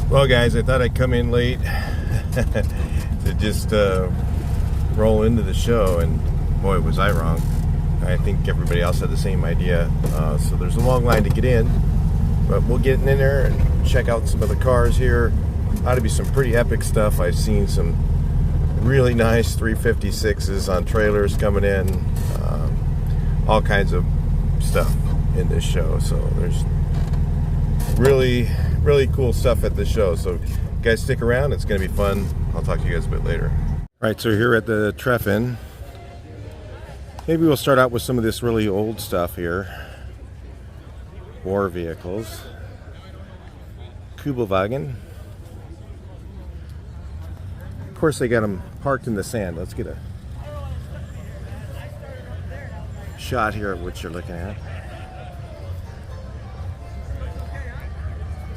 Well, guys, I thought I'd come in late to just roll into the show, and boy, was I wrong. I think everybody else had the same idea. So there's a long line to get in, but we'll get in there and check out some of the cars here. Ought to be some pretty epic stuff. I've seen some really nice 356s on trailers coming in, all kinds of stuff in this show. So there's really cool stuff at the show. So guys, stick around. It's going to be fun. I'll talk to you guys a bit later. All right, so here at the Treffen, maybe we'll start out with some of this really old stuff here. War vehicles. Kübelwagen. Of course, they got them parked in the sand. Let's get a shot here of what you're looking at.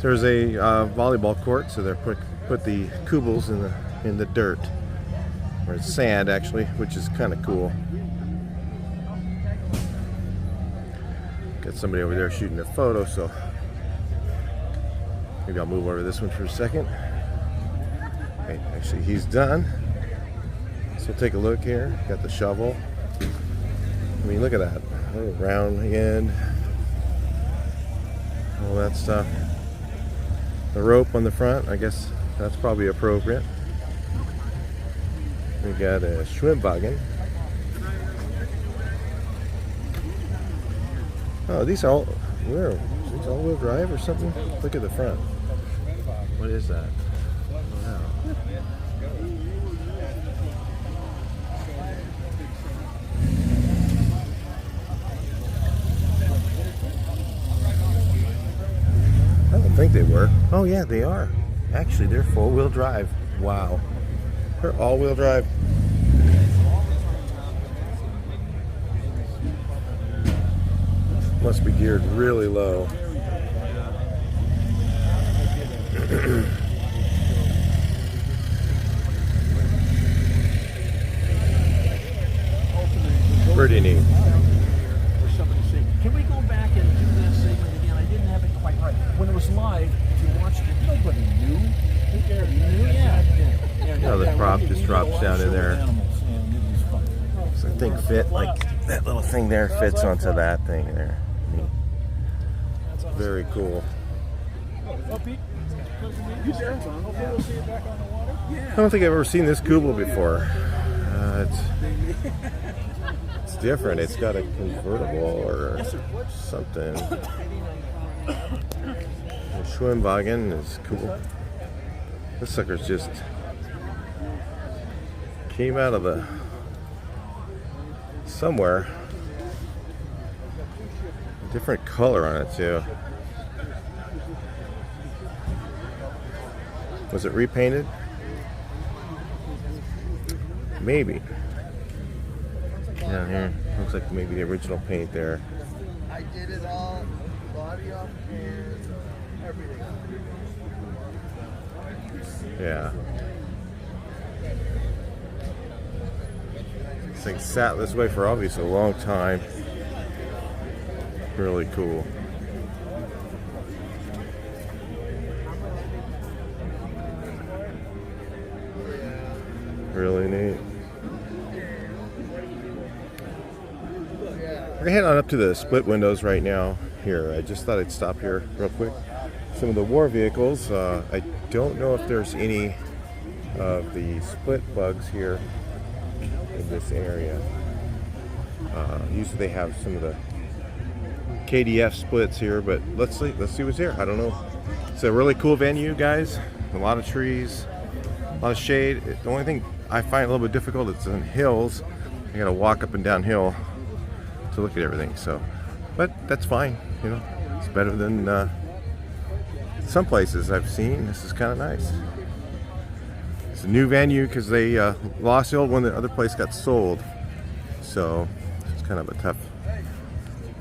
There's a volleyball court, so they're put the Kubels in the dirt, or sand actually, which is kind of cool. Got somebody over there shooting a photo, so maybe I'll move over to this one for a second. Okay, actually he's done. So take a look here. Got the shovel. I mean, look at that. Little round end. All that stuff. The rope on the front, I guess that's probably appropriate. We got a Schwimmwagen. Oh, these are all, where? Is these all-wheel drive or something? Look at the front. What is that? Wow. I don't think they were. Oh yeah, they are. Actually, they're four-wheel drive. Wow. They're all-wheel drive. Must be geared really low. Pretty neat. Can we go back and do that segment again? I didn't have it quite right. When it was live, if you watched it, nobody knew. Yeah, the prop just drops down in there. So the thing fit, like that little thing there fits onto that thing there. Very cool. I don't think I've ever seen this Kubel before. It's different. It's got a convertible or something. The Schwimmwagen is cool. This sucker's just came out of the somewhere. Different color on it too. Was it repainted? Maybe. Down here, looks like maybe the original paint there. I did it all, body up and everything. Yeah. This thing sat this way for obviously a long time. Really cool. Really neat. We're heading on up to the split windows right now. Here, I just thought I'd stop here real quick. Some of the war vehicles. I don't know if there's any of the split bugs here in this area. Usually they have some of the KDF splits here, but let's see what's here. I don't know. It's a really cool venue, guys. A lot of trees, a lot of shade. The only thing I find a little bit difficult is in hills. I gotta walk up and down hill to look at everything. So, but that's fine. You know, it's better than some places I've seen. This is kind of nice. It's a new venue because they lost the old one. The other place got sold, so it's kind of a tough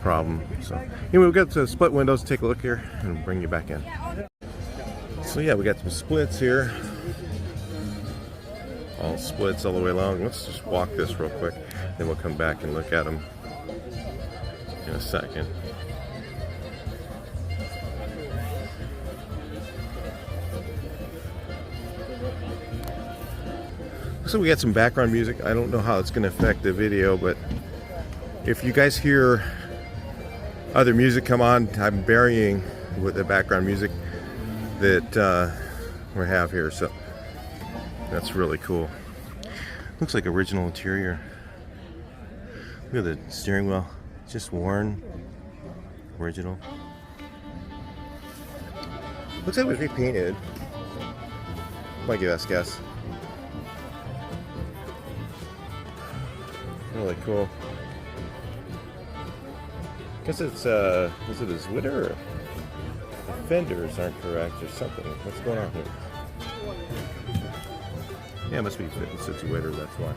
problem. So anyway, we'll get to the split windows, take a look here, and bring you back in. So yeah, we got some splits here. All splits all the way along. Let's just walk this real quick, then we'll come back and look at them in a second. Looks like we got some background music. I don't know how it's going to affect the video, but if you guys hear other music come on, I'm burying with the background music that we have here, so that's really cool. Looks like original interior. Look at the steering wheel, just worn, original. Looks like it was repainted. Might give us a guess. Really cool. Guess it's is it a Zwitter or the fenders aren't correct or something. What's going on here? Yeah, it must be it's a Zwitter, that's why.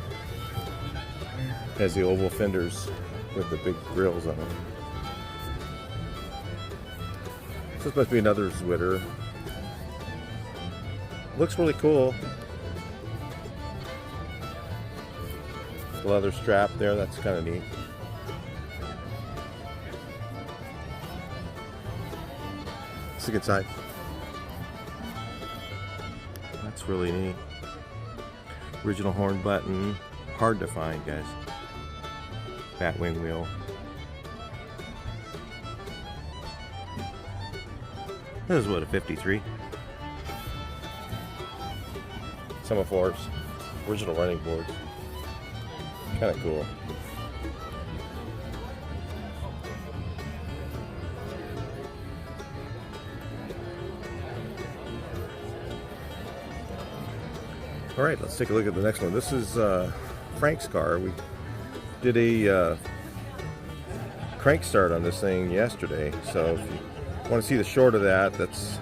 It has the oval fenders with the big grills on them. So this must be another Zwitter. Looks really cool. The leather strap there, that's kind of neat. Let's look inside. That's really neat. Original horn button. Hard to find, guys. Bat wing wheel. This is what, a 53? Semaphores. Original running boards. Kind of cool. All right, let's take a look at the next one. This is Frank's car. We did a crank start on this thing yesterday, so if you want to see the short of that, that's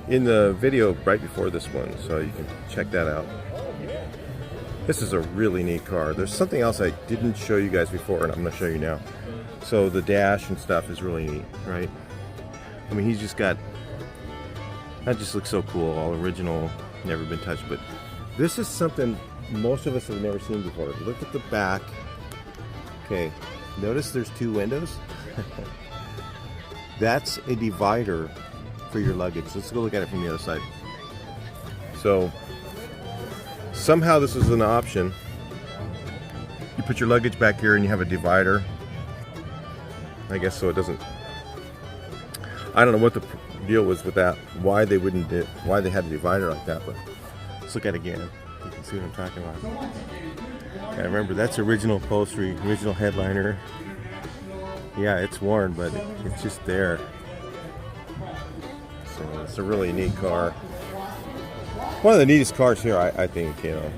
in the video right before this one, so you can check that out. This is a really neat car. There's something else I didn't show you guys before, and I'm going to show you now. So the dash and stuff is really neat, right? I mean, he's just got, that just looks so cool, all original, never been touched, but this is something most of us have never seen before. Look at the back. Okay, notice there's two windows. That's a divider for your luggage. Let's go look at it from the other side. So somehow this is an option. You put your luggage back here and you have a divider. I guess so it doesn't, I don't know what the deal was with that, why they wouldn't do, why they had a divider like that, but let's look at it again. You can see what I'm talking about. Yeah, remember that's original upholstery, original headliner. Yeah, it's worn, but it's just there. So it's a really neat car. One of the neatest cars here, I think, you know.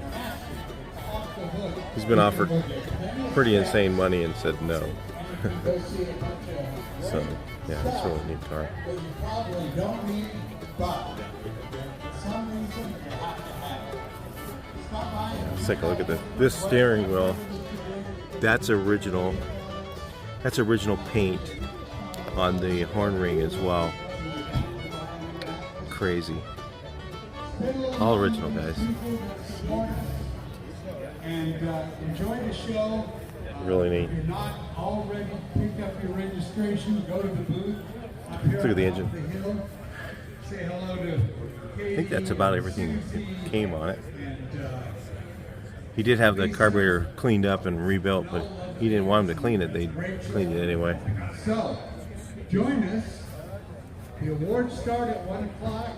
He's been offered pretty insane money and said no. So, yeah, it's a really neat car. Yeah, let's take a look at this. This steering wheel, that's original. That's original paint on the horn ring as well. Crazy. All original, guys. And enjoy the show. Really neat. If you're not already picked up your registration, go to the booth. Look at the engine. Say hello to I think that's about everything that came on it. He did have the carburetor cleaned up and rebuilt, but he didn't want him to clean it. They cleaned it anyway. So, join us. The awards start at 1 o'clock.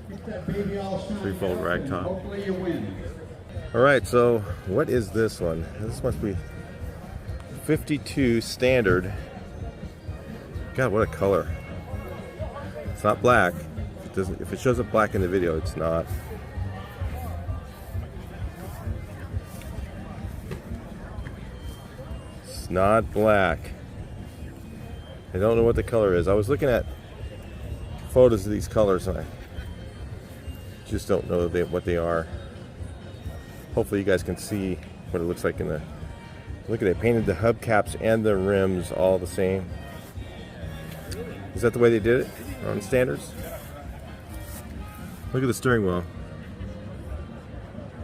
Get that baby all shined 3-fold up, rag and top. hopefully you win. All right, so what is this one? This must be 52 standard. God, what a color. It's not black. It doesn't, if it shows up black in the video, it's not. It's not black. I don't know what the color is. I was looking at photos of these colors and I just don't know what they are. Hopefully you guys can see what it looks like in the, look at it, painted the hubcaps and the rims all the same. Is that the way they did it on standards? Look at the steering wheel.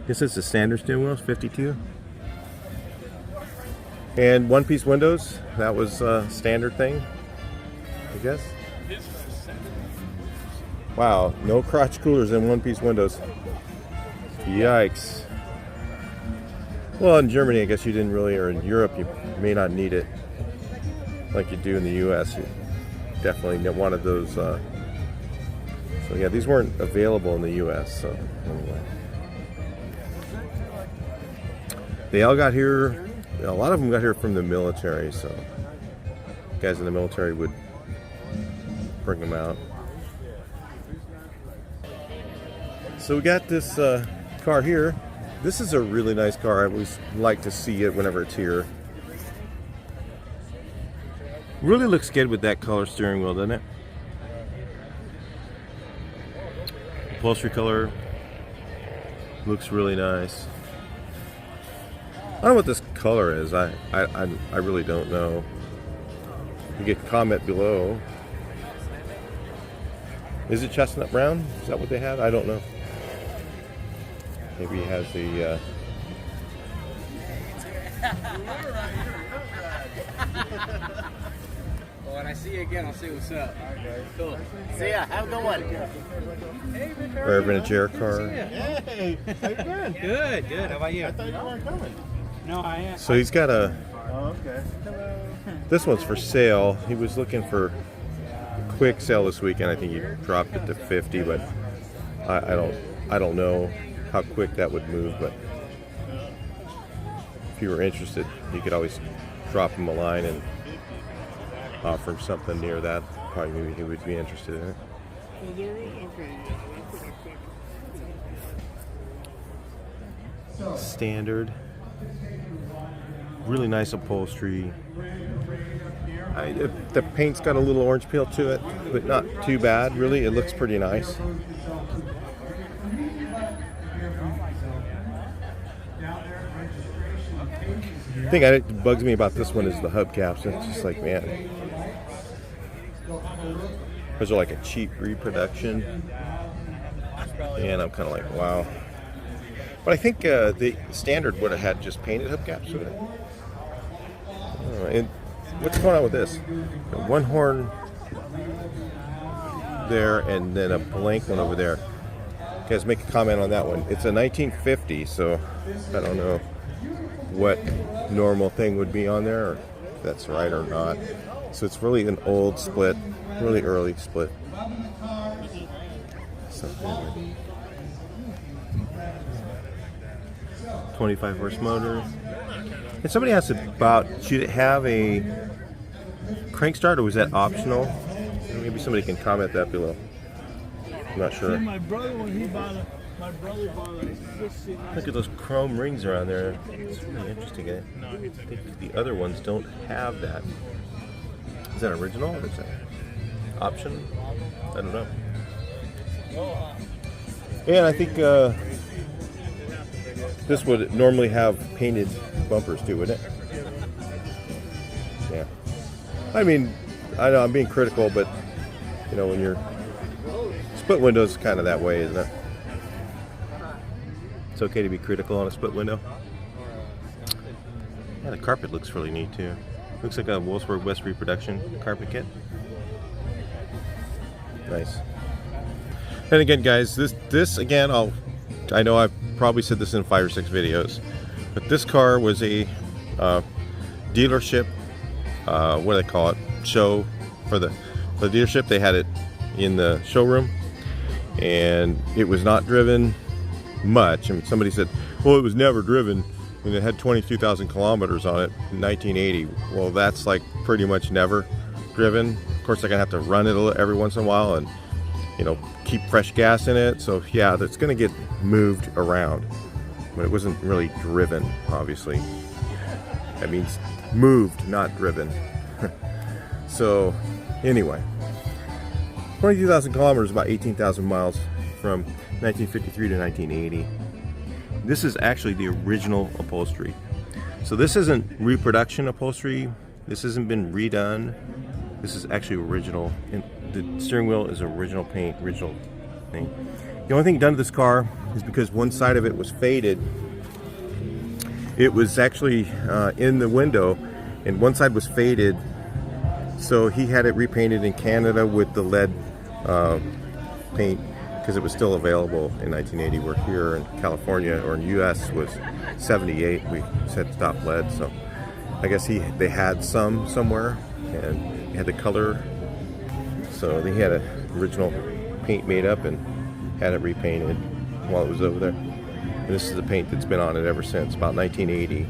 Guess it's the standard steering wheel, 52. And one-piece windows, that was a standard thing, I guess. Wow, no crotch coolers and one-piece windows. Yikes. Well, in Germany, I guess you didn't really, or in Europe, you may not need it like you do in the U.S. You definitely wanted those. So yeah, these weren't available in the U.S. So anyway, they all got here. A lot of them got here from the military. So guys in the military would bring them out. So we got this car here. This is a really nice car. I always like to see it whenever it's here. Really looks good with that color steering wheel, doesn't it? Upholstery color looks really nice. I don't know what this color is. I really don't know. You get comment below. Is it chestnut brown? Is that what they had? I don't know. Maybe he has the Well, when I see you again, I'll say what's up. Okay. Cool. See ya. Have a good one. Hey, Rick. Urban Chair car. Hey, how you doing? Good, good. How about you? I thought you weren't coming. No, I am. So he's got a. Oh, okay. Hello. This one's for sale. He was looking for a quick sale this weekend. I think he dropped it to 50, but I don't know how quick that would move. But if you were interested, you could always drop him a line and offer him something near that. Probably maybe he would be interested in it. Standard. Really nice upholstery. The paint's got a little orange peel to it, but not too bad. Really, it looks pretty nice. The thing that bugs me about this one is the hubcaps. It's just like, man, those are like a cheap reproduction, and I'm kind of like, wow. But I think the standard would have had just painted hubcaps with it. And what's going on with this? One horn there, and then a blank one over there. You guys make a comment on that one. It's a 1950, so I don't know what normal thing would be on there, or if that's right or not. So it's really an old split, really early split. So anyway. 25 horse motor. And somebody asked about, should it have a crank start, or was that optional? Maybe somebody can comment that below. I'm not sure. My brother, when he bought it, my brother bought it. Look at those chrome rings around there. It's really interesting. I think the other ones don't have that. Is that original, or is that option? I don't know. And I think this would normally have painted bumpers too, wouldn't it? Yeah. I mean, I know I'm being critical, but you know, when you're split windows, kind of that way, isn't it? It's okay to be critical on a split window. Yeah, the carpet looks really neat too. Looks like a Wolfsburg West reproduction carpet kit. Nice. And again, guys, this again, I know I've probably said this in 5 or 6 videos, but this car was a dealership, what do they call it? Show for the dealership. They had it in the showroom, and it was not driven much. I mean, somebody said, well, it was never driven, and it had 22,000 kilometers on it in 1980. Well, that's like pretty much never driven. Of course, they're gonna have to run it every once in a while, and you know, keep fresh gas in it. So yeah, that's gonna get moved around, but it wasn't really driven, obviously. That means moved, not driven. So anyway, 22,000 kilometers, about 18,000 miles from 1953 to 1980. This is actually the original upholstery. So this isn't reproduction upholstery. This hasn't been redone. This is actually original. And the steering wheel is original paint, original thing. The only thing done to this car is because one side of it was faded. It was actually in the window, and one side was faded. So he had it repainted in Canada with the lead paint, because it was still available in 1980. We're here in California, or in the U.S. was 78. We said stop lead, so I guess they had some somewhere, and he had the color, so they had an original paint made up and had it repainted while it was over there. And this is the paint that's been on it ever since, about 1980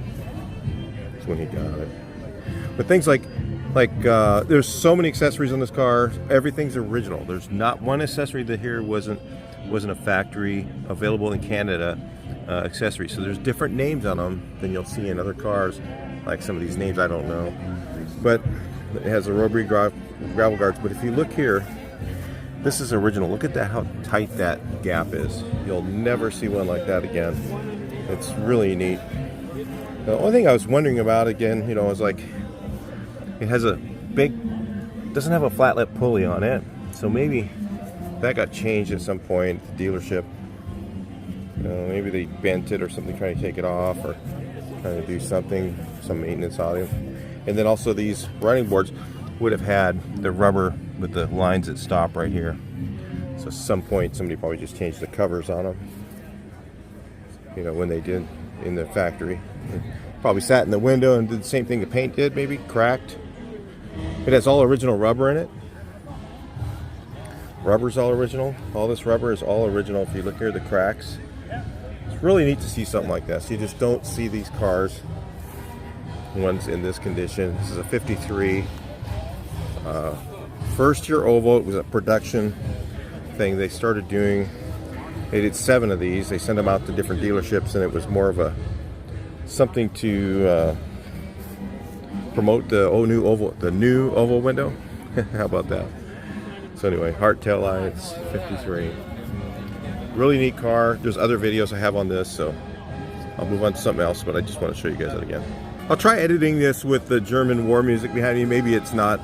is when he got it. But things like there's so many accessories on this car. Everything's original. There's not one accessory that here wasn't a factory available in Canada accessory. So there's different names on them than you'll see in other cars. Like some of these names I don't know. But it has a rotary gravel guards. But if you look here, this is original. Look at that, how tight that gap is. You'll never see one like that again. It's really neat. The only thing I was wondering about again, is like, it has a doesn't have a flat lip pulley on it. So maybe that got changed at some point at the dealership. Maybe they bent it or something, trying to take it off, or trying to do something, some maintenance on it. And then also these running boards would have had the rubber with the lines that stop right here. So at some point somebody probably just changed the covers on them, when they did in the factory. Probably sat in the window and did the same thing the paint did, maybe cracked. It has all original rubber in it. Rubber's all original. All this rubber is all original. If you look here, the cracks. It's really neat to see something like this. You just don't see these cars, ones in this condition. This is a 53. First year oval. It was a production thing. They started doing, they did 7 of these. They sent them out to different dealerships, and it was more of something to promote the new oval window. How about that? So anyway, heart tail lights, 53. Really neat car. There's other videos I have on this, so I'll move on to something else, but I just want to show you guys that again. I'll try editing this with the German war music behind me. Maybe it's not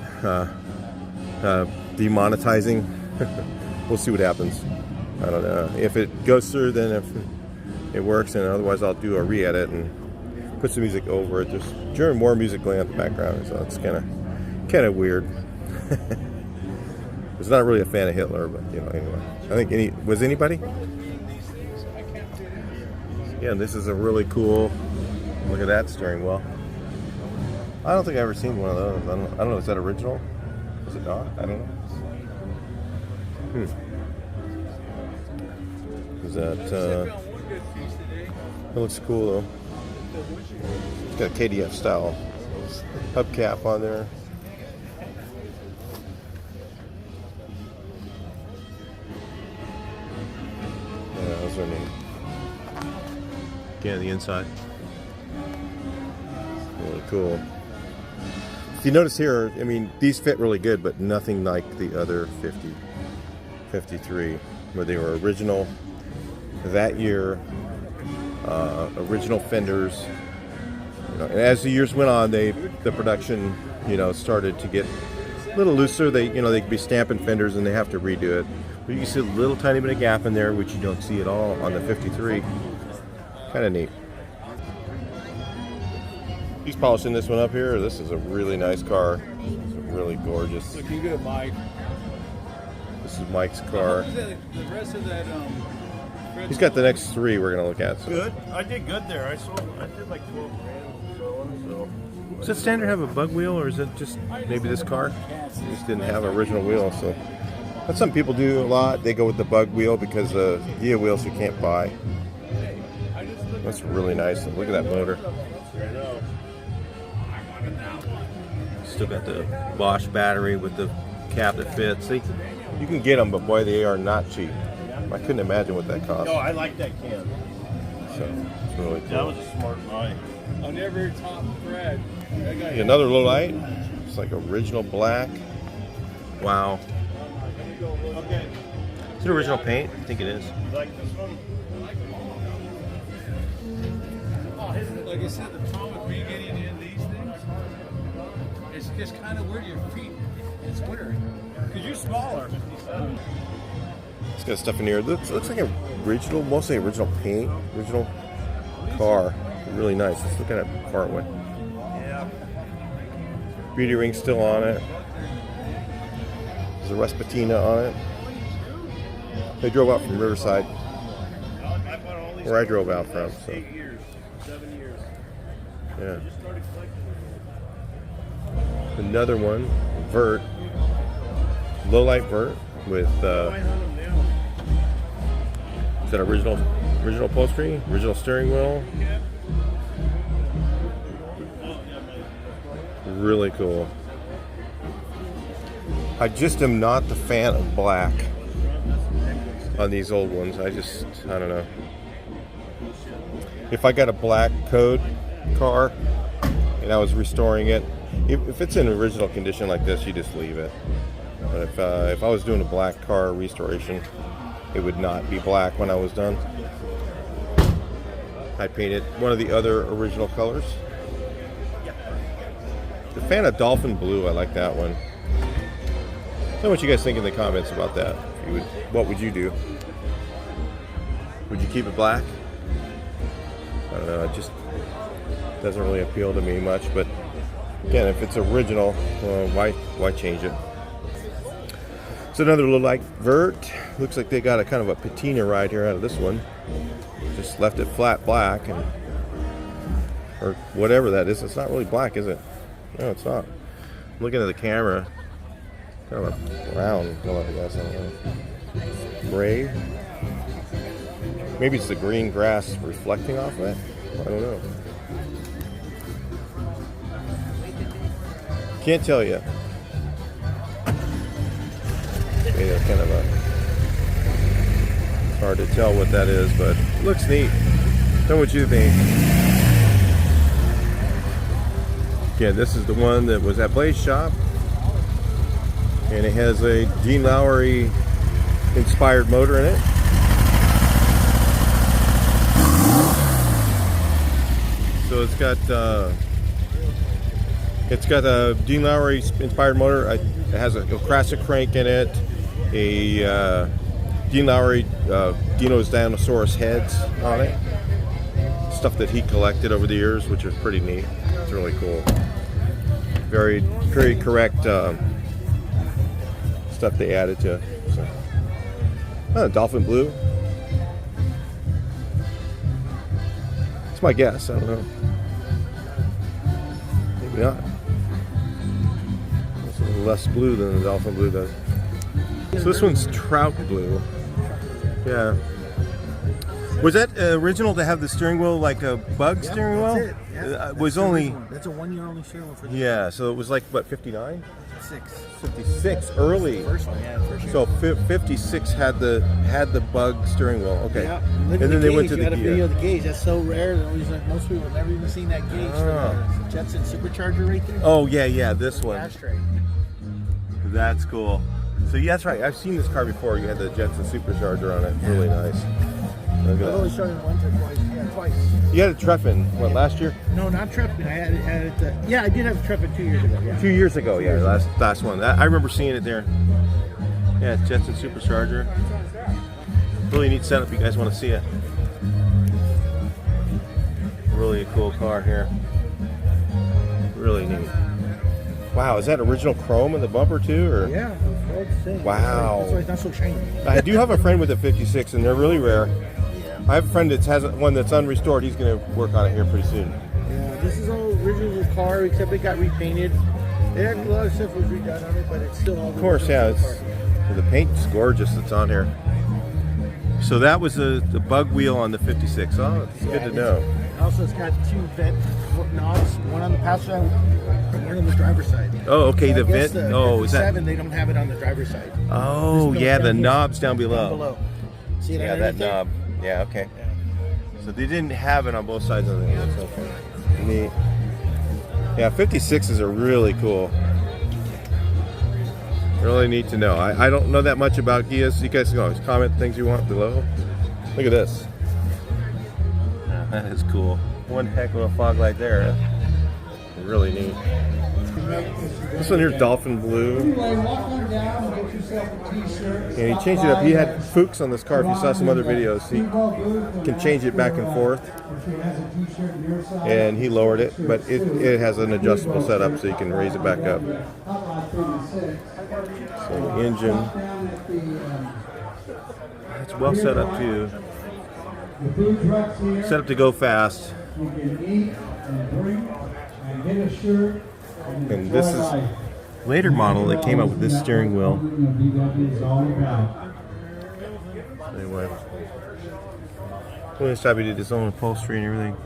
demonetizing. We'll see what happens. I don't know. If it goes through, then if it works, and otherwise I'll do a re-edit and put some music over it. There's German war music going on in the background, so it's kind of weird. I was not really a fan of Hitler, but anyway. I think was anybody? Yeah, this is a really cool. Look at that steering wheel. I don't think I've ever seen one of those. I don't know. Is that original? Is it not? I don't know. Is that? It looks cool though. It's got a KDF style hubcap on there. Yeah, those are neat. Yeah, the inside. Really cool. If you notice here, these fit really good, but nothing like the other 53, where they were original that year, original fenders. And as the years went on, the production, started to get a little looser. They could be stamping fenders, and they have to redo it. But you can see a little tiny bit of gap in there, which you don't see at all on the 53. Kind of neat. He's polishing this one up here. This is a really nice car. It's really gorgeous. Looking good, Mike. This is Mike's car. The rest of that, He's got the next 3 we're gonna look at. So. Good. I did good there. I did like 12 grand or so. Does it standard have a bug wheel, or is it just maybe this car just didn't have an original wheel? So that's something people do a lot. They go with the bug wheel because the Ghia wheels you can't buy. That's really nice. Look at that motor. Still got the Bosch battery with the cap that fits. See, you can get them, but boy, they are not cheap. I couldn't imagine what that cost. No, I like that can. So it's really cool. That was a smart buy. on every top thread. Another Lowlight. It's like original black. Wow. Okay. Is it original paint? I think it is. Like this one? Like I said, the problem with me getting in these things, it's just kind of weird. Your feet, it's winter. Because you're smaller. It's got stuff in here. It looks like a original, mostly original paint, original car. Really nice. Let's look at it far away. Yeah. Beauty ring still on it. There's a Rasputina on it. They drove out from Riverside, where I drove out from. So. 8 years, 7 years. Yeah. Another one, vert, lowlight vert with is that original upholstery, original steering wheel. Really cool. I just am not the fan of black on these old ones. I don't know. If I got a black code car and I was restoring it, if it's in original condition like this, you just leave it. But if I was doing a black car restoration, it would not be black when I was done. I painted one of the other original colors. The fan of Dolphin Blue, I like that one. Tell me what you guys think in the comments about that. What would you do? Would you keep it black? I don't know, it just doesn't really appeal to me much, but again, if it's original, why change it? It's another little like vert. Looks like they got a kind of a patina ride here out of this one. Just left it flat black, or whatever that is. It's not really black, is it? No, it's not. I'm looking at the camera. Kind of a brown color, I guess. I don't know. Gray. Maybe it's the green grass reflecting off of it. I don't know. Can't tell you. Maybe kind of it's hard to tell what that is, but it looks neat. Tell me what you think. Yeah, this is the one that was at Blaze Shop, and it has a Dean Lowry inspired motor in it. So it's got a Dean Lowry inspired motor. It has a classic crank in it, a Dean Lowry Dino's Dinosaurus heads on it. Stuff that he collected over the years, which is pretty neat. It's really cool. Very, very correct stuff they added to it. So. Dolphin Blue. It's my guess. I don't know. Maybe not. It's a little less blue than the Dolphin Blue does. So this one's Trout Blue. Yeah. Was that original to have the steering wheel like a bug steering wheel? That's it. Yeah, It was only. That's a 1 year only steering wheel for this. Yeah, so it was like what, 59? 56. 56 early. First one, yeah, first year. So 56 had the bug steering wheel. Okay. Yeah. And Look at then the they went gauge. to You the got a video Ghia. of the gauge. That's so rare. Like most people have never even seen that gauge. Oh. The Jetson supercharger right there. Oh yeah, this one. Ashtray. That's cool. So yeah, that's right. I've seen this car before. You had the Jetson supercharger on it. Really nice. Look I've at only that. showed it once or twice. Yeah, twice. You had a Treffen, what, last year? No, not Treffen. I had it. Yeah, I did have a Treffen 2 years ago. Yeah. 2 years ago, yeah, last one. I remember seeing it there. Yeah, Jetson supercharger. Really neat setup. You guys want to see it? Really a cool car here. Really neat. Wow, is that original chrome in the bumper too, or? Yeah, that's the thing. Wow. That's why it's not so shiny. I do have a friend with a 56, and they're really rare. I have a friend that has one that's unrestored. He's going to work on it here pretty soon. Yeah, this is all original car, except it got repainted. It had a lot of stuff was redone on it, but it's still all. Of course, yeah. The paint's gorgeous that's on here. So that was the bug wheel on the 56. Oh, it's good to know. Also, it's got two vent knobs, one on the passenger side, and one on the driver's side. Oh, okay, So the I guess vent. Oh, is that? 7, they don't have it on the driver's side. Oh, This yeah, goes the down here. knob's down below. Down below. See it Yeah, underneath that there? knob. Yeah, okay. So they didn't have it on both sides of the thing. That's okay. Neat. Yeah, 56s are really cool. Really neat to know. I don't know that much about Ghias. You guys can always comment things you want below. Look at this. Yeah, that is cool. One heck of a fog light there. Really neat. This one here's Dolphin Blue. Anyway, walk on down and get yourself a t-shirt. And he changed it up. He had Fuchs on this car. If you saw some other videos, he can change it back and forth. And he lowered it, but it has an adjustable setup so you can raise it back up. So the engine. it's well set up to The food truck's here. set up to go fast. You can eat and drink and get a shirt. And this is later model that came up with this steering wheel. Anyway, this time he did his own upholstery and everything.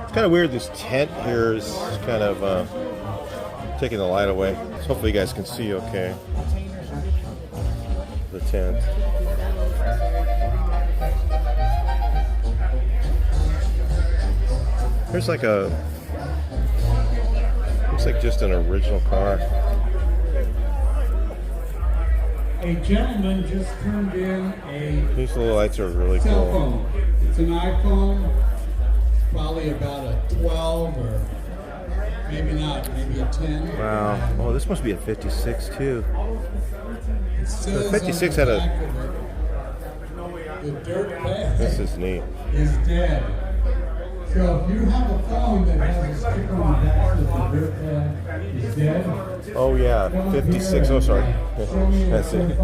It's kind of weird. This tent here is kind of taking the light away. So hopefully you guys can see okay. The tent. Here's like a, looks like just an original car. A gentleman just turned in a These little lights are really cell cool. phone. It's an iPhone, probably about a 12 or maybe not, maybe a 10. Wow. Oh, this must be a 56 too. It says The 56 on had the a- back of it, the dirt bag This is neat. is dead. So if you have a phone that has a sticker on the back that the dirt bag is dead, Oh yeah, 56. Oh sorry. That's it.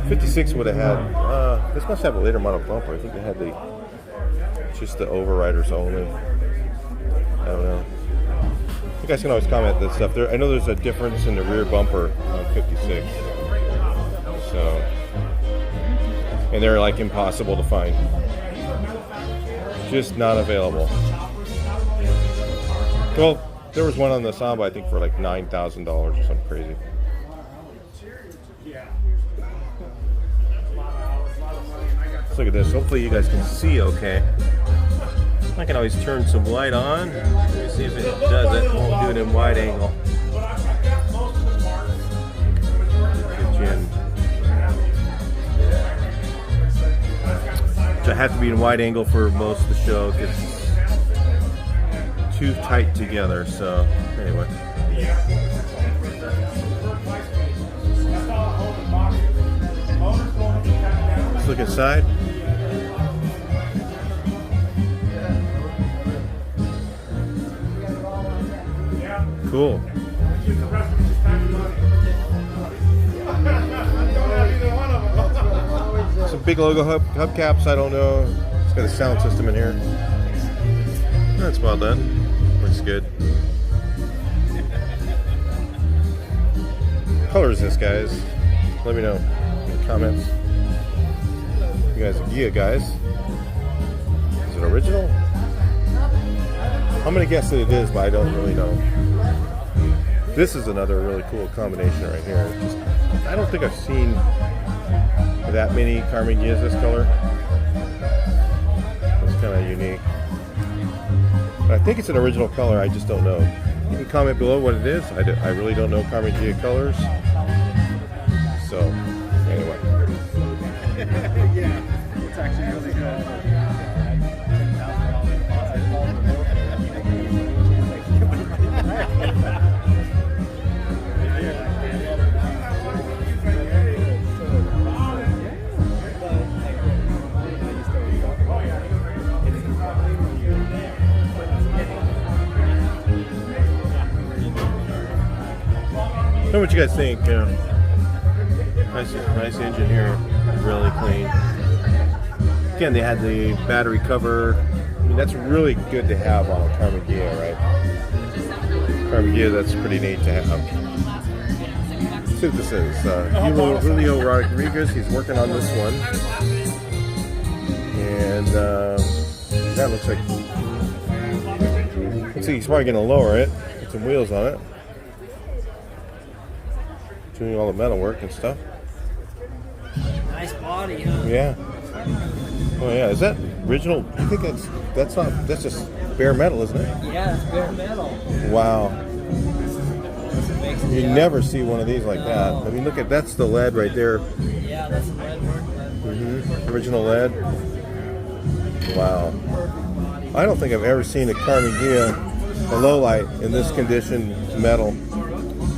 56 would have had. This must have a later model bumper. I think they had just the overriders only. I don't know. You guys can always comment that stuff. I know there's a difference in the rear bumper on 56. So, and they're like impossible to find. Just not available. Well, there was one on the Samba, I think, for like $9,000 or something crazy. Let's look at this. Hopefully you guys can see okay. I can always turn some light on. Let me see if it does it. Won't do it in wide angle. Get you in. So I have to be in wide angle for most of the show because it's too tight together. So anyway. Let's look inside. Cool. Some big logo hubcaps, I don't know. It's got a sound system in here. That's well done. Looks good. What color is this, guys? Let me know in the comments. You guys are Ghia guys. Is it original? I'm gonna guess that it is, but I don't really know. This is another really cool combination right here. I don't think I've seen that many Karmann Ghias this color. It's kind of unique. But I think it's an original color, I just don't know. You can comment below what it is. I really don't know Karmann Ghia colors. So, anyway. Yeah, it's actually really good. Know what you guys think? Nice engine here, really clean. Again, they had the battery cover. I mean, that's really good to have on a Karmann Ghia, right? Karmann Ghia, that's pretty neat to have. Let's see what this is. Julio Rodriguez, he's working on this one. And that looks like, let's see, he's probably going to lower it, put some wheels on it. Doing all the metal work and stuff. Nice body, huh? Yeah. Oh yeah, is that original? I think that's just bare metal, isn't it? Yeah, it's bare metal. Wow. You never see one of these like that. I mean, look at, that's the lead right there. Yeah, that's a lead work. Original lead. Wow. I don't think I've ever seen a Kammann Ghia, a lowlight in this condition, metal.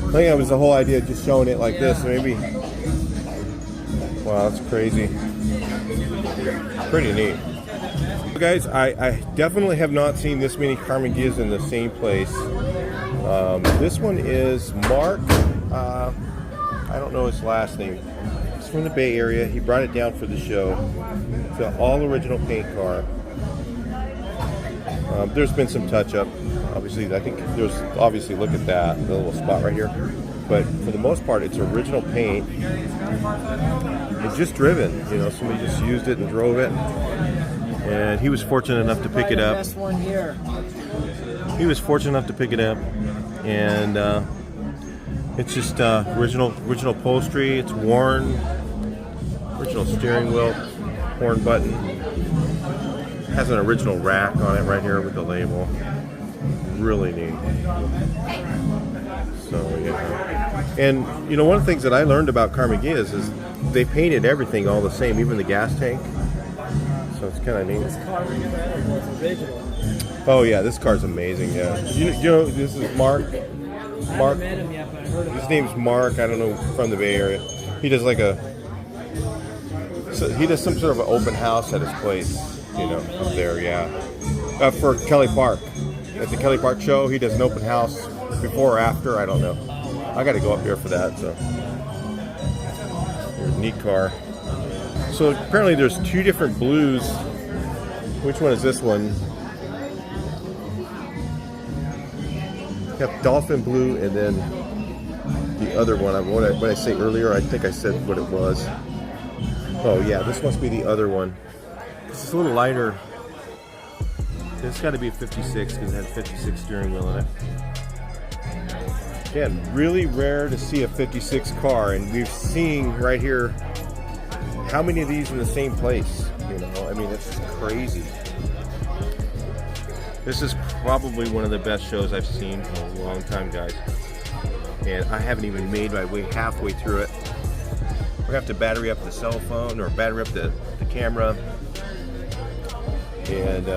I think that was the whole idea, just showing it like this, maybe. Wow, that's crazy. Pretty neat. Guys, I definitely have not seen this many Kammann Ghias in the same place. This one is Mark. I don't know his last name. He's from the Bay Area. He brought it down for the show. It's an all original paint car. There's been some touch up. Obviously, I think there's look at that, the little spot right here. But for the most part, it's original paint. It's just driven. You know, somebody just used it and drove it. And he was fortunate enough to pick it up. Best one here. He was fortunate enough to pick it up, and it's just original upholstery. It's worn, original steering wheel, horn button. Has an original rack on it right here with the label. Really neat. So yeah, and you know, one of the things that I learned about Kammann Ghias is they painted everything all the same, even the gas tank. So it's kind of neat. This car was incredible. It's original. Oh yeah, this car's amazing. Yeah, you know this is Mark. I haven't met him yet, but I heard of His him. name's Mark. I don't know, from the Bay Area. He does like he does some sort of an open house at his place. You know, up there. Yeah, for Kelly Park. At the Kelly Park show, he does an open house before or after. I don't know. I got to go up here for that. So, neat car. So apparently there's two different blues. Which one is this one? You have dolphin blue and then the other one. What I say earlier, I think I said what it was. Oh yeah, this must be the other one. It's a little lighter. It's got to be a 56 because it has 56 steering wheel in it. Again, really rare to see a 56 car, and we're seeing right here how many of these in the same place. You know, I mean, it's crazy. This is probably one of the best shows I've seen in a long time, guys. And I haven't even made my way halfway through it. We're gonna have to battery up the cell phone or battery up the camera and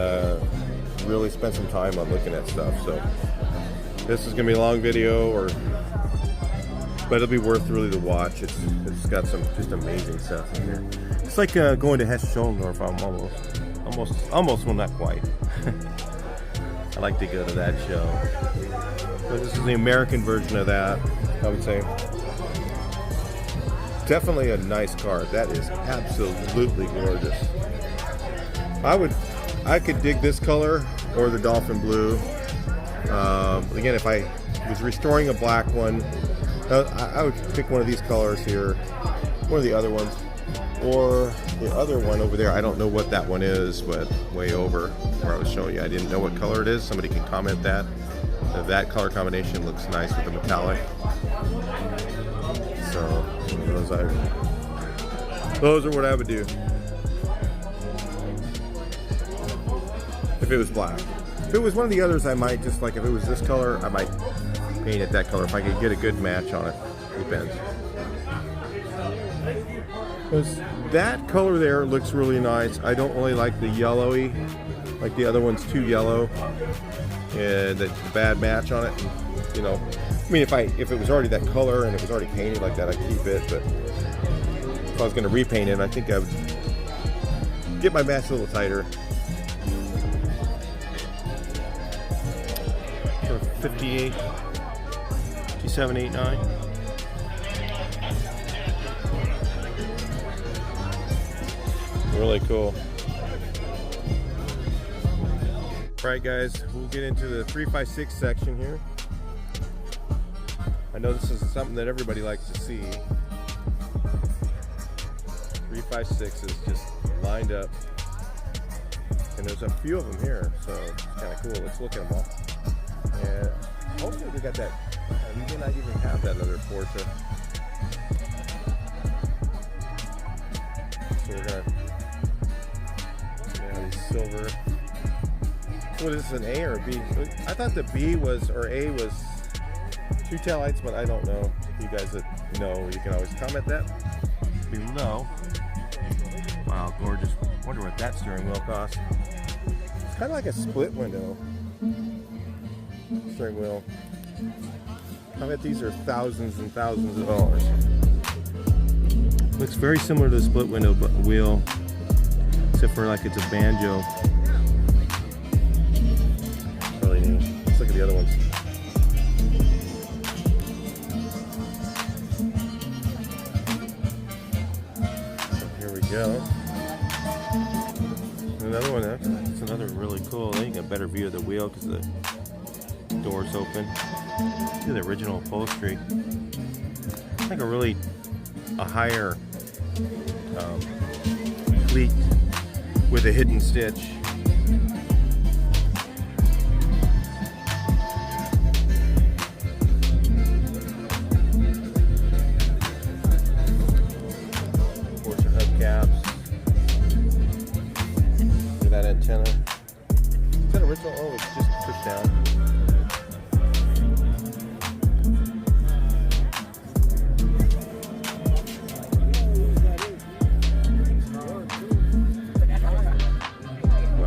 really spend some time on looking at stuff. So this is gonna be a long video, but it'll be worth really to watch. It's got some just amazing stuff in here. It's like going to Hess Schollendorf. Almost, well, not quite. I like to go to that show. But this is the American version of that, I would say. Definitely a nice car. That is absolutely gorgeous. I could dig this color or the dolphin blue. Again, if I was restoring a black one, I would pick one of these colors here, one of the other ones, or the other one over there. I don't know what that one is, but way over where I was showing you, I didn't know what color it is. Somebody can comment that. That color combination looks nice with the metallic. So those are what I would do if it was black. If it was one of the others, I might just, like, if it was this color, I might paint it that color if I could get a good match on it. Depends. Because that color there looks really nice. I don't really like the yellowy, like the other one's too yellow, and the bad match on it. You know, I mean, if it was already that color and it was already painted like that, I'd keep it. But if I was going to repaint it, I think I would get my match a little tighter. 58, 57, 8, 9. Really cool. Alright guys, we'll get into the 356 section here. I know this is something that everybody likes to see. 356s just lined up. And there's a few of them here, so it's kind of cool. Let's look at them all. And hopefully we got that. We may not even have that other Porsche. So we're gonna have these silver. What is this, an A or a B? I thought the B was, or A was two taillights, but I don't know. You guys that know, you can always comment that below. Wow, gorgeous. Wonder what that steering wheel costs. It's kind of like a split window steering wheel. I bet these are thousands and thousands of dollars. Looks very similar to the split window wheel, except for like it's a banjo go. Another one. That's another really cool. Then you get a better view of the wheel because the doors open. See the original upholstery. It's like a higher pleat with a hidden stitch. Porsche hubcaps. Look at that antenna. Is that original? Oh, it's just pushed down.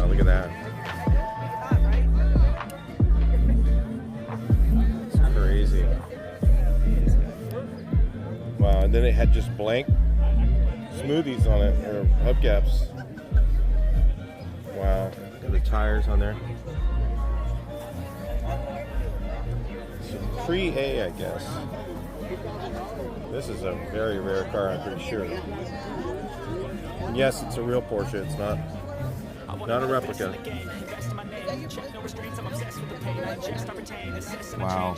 Look at that. It's crazy. Wow, and then it had just blank smoothies on it, or hubcaps. Wow, got the tires on there. It's a pre-A, I guess. This is a very rare car, I'm pretty sure. And yes, it's a real Porsche, it's not a replica. Wow.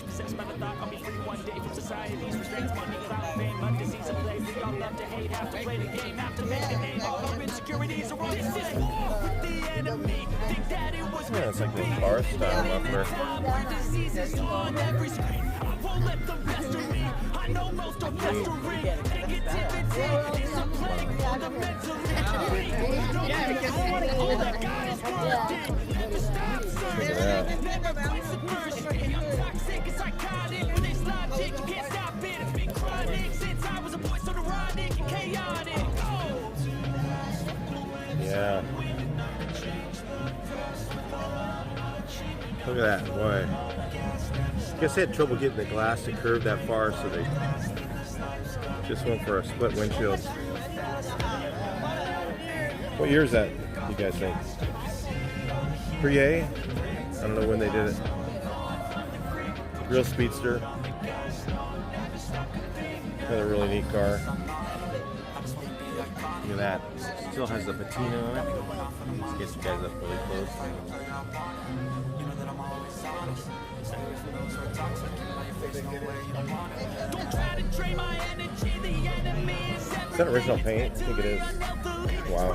Yeah, it's like the bar style muffler. Look at that. Yeah. Look at that, boy. I guess they had trouble getting the glass to curve that far, so they just went for a split windshield. What year is that, you guys think? Pre-A? I don't know when they did it. Real speedster. Another really neat car. Look at that. Still has the patina on it. Let's get you guys up really close. Is that original paint? I think it is. Wow.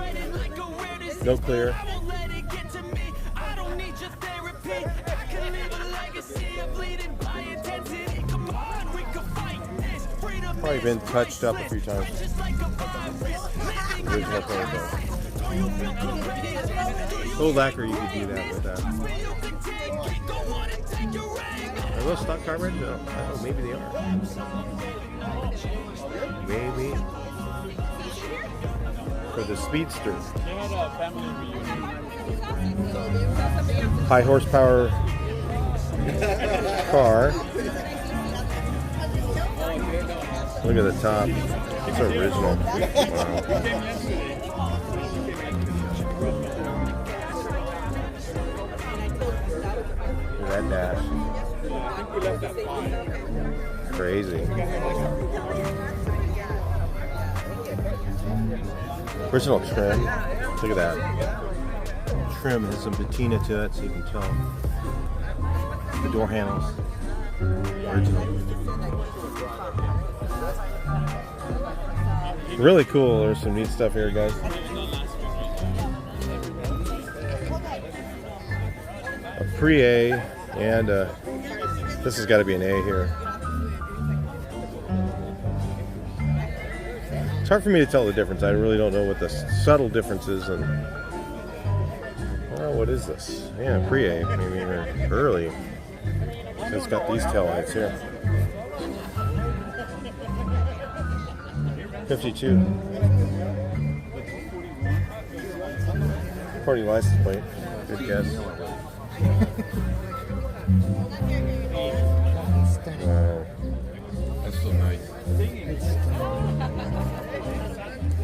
No clear. Probably been touched up a few times. Original paint though. A little lacquer, you could do that with that. Are those stock carburetors? No. Oh, maybe they are. Maybe. For the Speedster. High horsepower car. Look at the top. It's original. Wow. Look at that dash. Crazy. Original trim. Look at that. Trim has some patina to it, so you can tell. The door handles. Original. Really cool. There's some neat stuff here, guys. A pre-A, and this has got to be an A here. It's hard for me to tell the difference. I really don't know what the subtle difference is. And oh, what is this? Yeah, pre-A, maybe early. So it's got these tail lights here. 52. Party license plate. Good guess. Wow. That's so nice.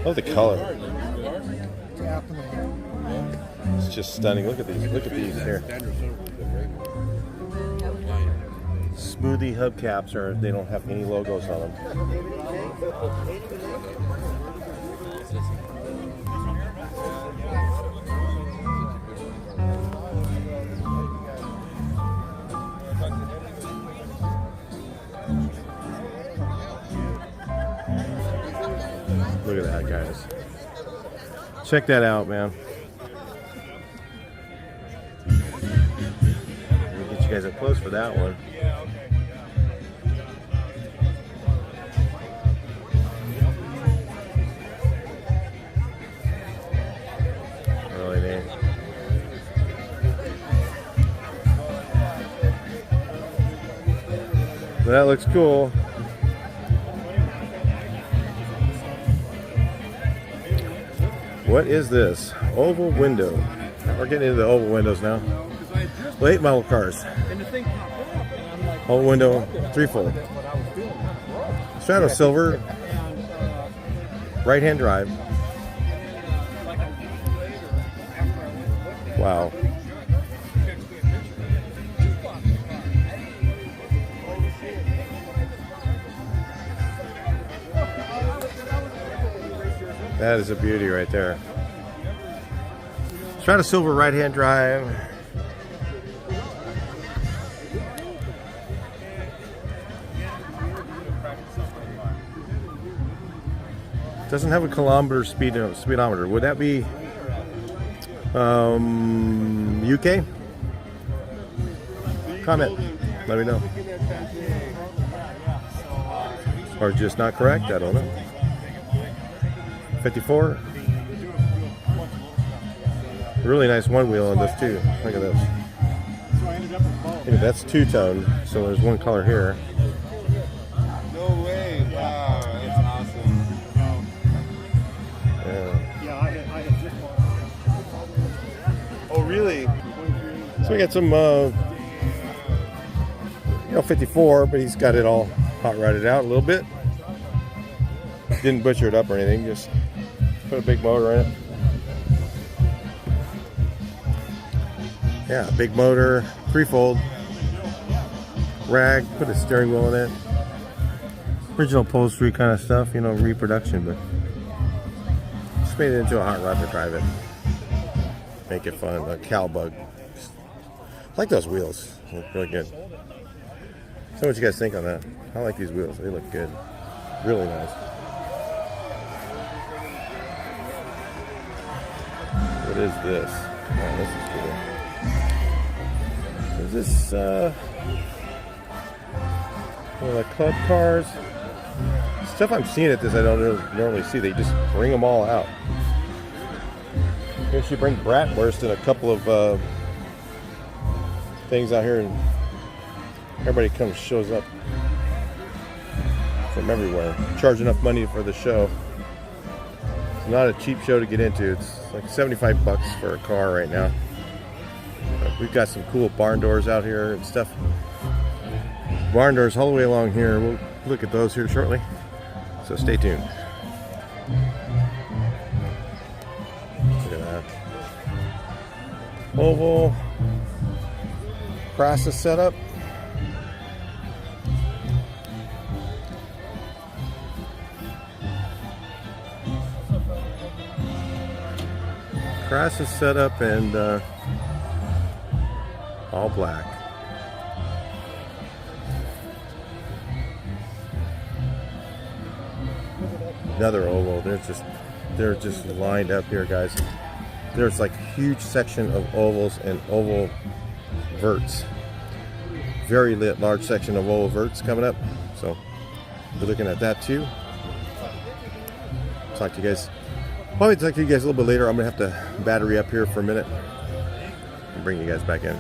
Love the color. It's just stunning. Look at these. Look at these here. Smoothie hubcaps are, they don't have any logos on them. Look at that, guys. Check that out, man. Let me get you guys up close for that one. Really neat. That looks cool. What is this? Oval window. We're getting into the oval windows now. Late model cars. Oval window, threefold. Strato silver. Right-hand drive. Wow. That is a beauty right there. Strato silver right-hand drive. Doesn't have a kilometer speedometer. Would that be UK? Comment. Let me know. Or just not correct? I don't know. 54. Really nice one wheel on this too. Look at this. Yeah, that's two-tone, so there's one color here. No way! Wow, that's awesome. Yeah. Oh, really? So we got some, 54, but he's got it all hot rodded out a little bit. Didn't butcher it up or anything, just put a big motor in it. Yeah, big motor, threefold, rag, put a steering wheel in it. Original upholstery kind of stuff, reproduction, but just made it into a hot rod to drive it. Make it fun, a cow bug. I like those wheels, they look really good. So what you guys think on that? I like these wheels, they look good. Really nice. What is this? Oh, this is cool. Is this one of the club cars? Stuff I'm seeing at this I don't normally see. They just bring them all out. Here she bring bratwurst and a couple of things out here, and everybody shows up from everywhere. Charge enough money for the show. It's not a cheap show to get into. It's like 75 bucks for a car right now. We've got some cool barn doors out here and stuff. Barn doors all the way along here. We'll look at those here shortly. So stay tuned. Look at that. Oval. Process setup. Process setup and all black. Another oval. They're just lined up here, guys. There's like a huge section of ovals and oval verts. Very large section of oval verts coming up. So we're looking at that too. Talk to you guys. Probably talk to you guys a little bit later. I'm gonna have to battery up here for a minute and bring you guys back in.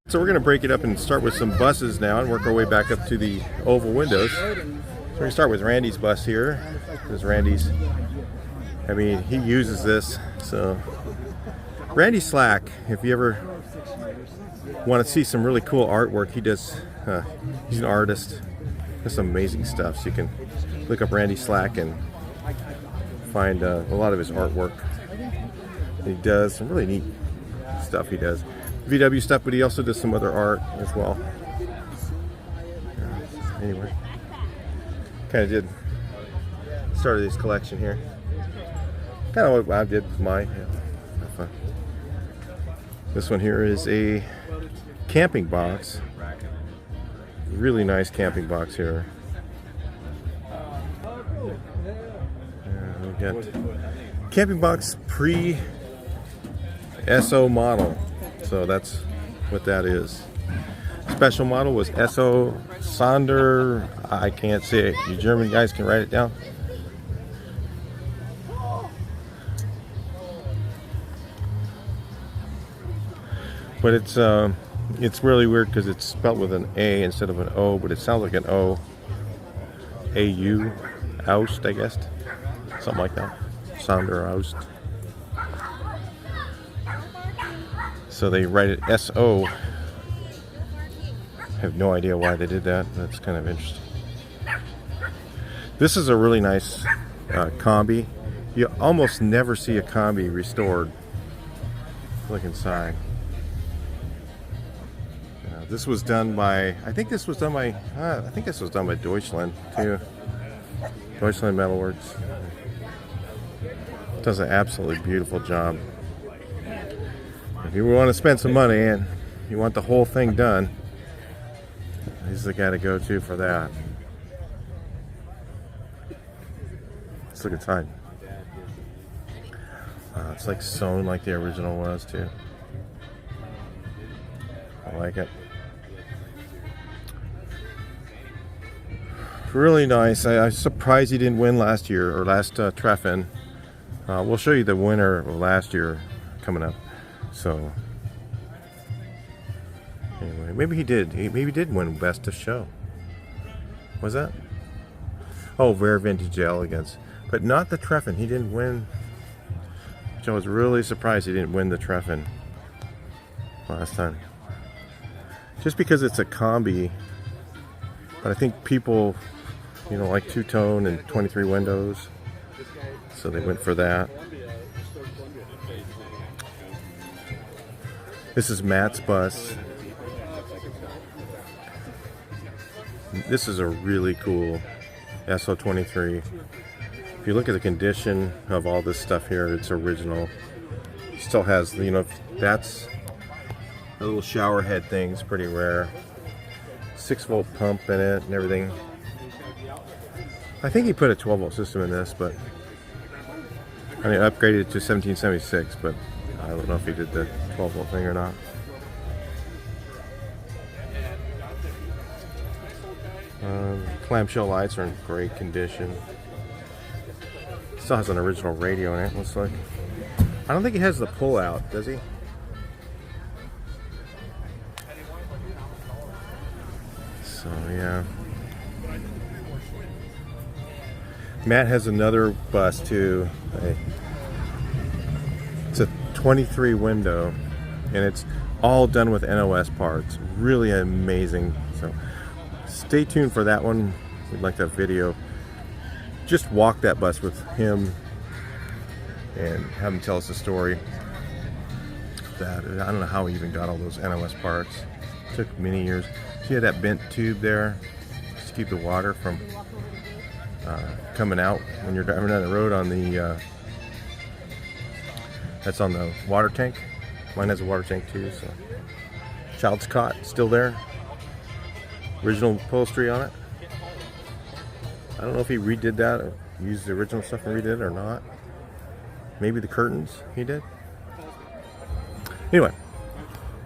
So we're gonna break it up and start with some buses now and work our way back up to the oval windows. So we're gonna start with Randy's bus here. This is Randy's. I mean, he uses this. So Randy Slack, if you ever want to see some really cool artwork, he does. He's an artist. Does some amazing stuff. So you can look up Randy Slack and find a lot of his artwork. He does some really neat stuff. He does VW stuff, but he also does some other art as well. Anyway, kind of started this collection here. Kind of what I did with mine. Yeah, fun. This one here is a camping box. Really nice camping box here. Yeah. Got camping box pre-SO model. So that's what that is. Special model was SO Sonder. I can't say it. You German guys can write it down. But it's really weird because it's spelled with an A instead of an O, but it sounds like an O. A-U, Oust, I guess. Something like that. Sonder Oust. So they write it S-O. I have no idea why they did that. That's kind of interesting. This is a really nice combi. You almost never see a combi restored. Look inside. This was done by, I think this was done by Deutschland too. Deutschland Metalworks does an absolutely beautiful job. If you want to spend some money and you want the whole thing done, he's the guy to go to for that. Let's look inside. It's like sewn like the original was too. I like it. Really nice. I'm surprised he didn't win last year or last Treffen. We'll show you the winner of last year coming up. So anyway, maybe he did. Maybe he did win Best of Show. Was that? Oh, Rare Vintage Elegance, but not the Treffen. He didn't win. Which I was really surprised he didn't win the Treffen last time. Just because it's a combi, but I think people, you know, like two-tone and 23 windows, so they went for that. This is Matt's bus. This is a really cool SO23. If you look at the condition of all this stuff here, it's original. It still has, you know, that's the little shower head thing's pretty rare. 6-volt pump in it and everything. I think he put a 12-volt system in this, but I mean, upgraded it to 1776, but I don't know if he did the 12-volt thing or not. Clamshell lights are in great condition. Still has an original radio in it, looks like. I don't think he has the pull-out, does he? So, yeah. Matt has another bus, too. It's a 23 window, and it's all done with NOS parts. Really amazing. So, stay tuned for that one. We'd like that video. Just walk that bus with him and have him tell us a story. That I don't know how he even got all those NOS parts. It took many years. He had that bent tube there just to keep the water from coming out when you're driving down the road on the that's on the water tank. Mine has a water tank too. So child's cot still there. Original upholstery on it. I don't know if he redid that or used the original stuff and redid it or not. Maybe the curtains he did. Anyway,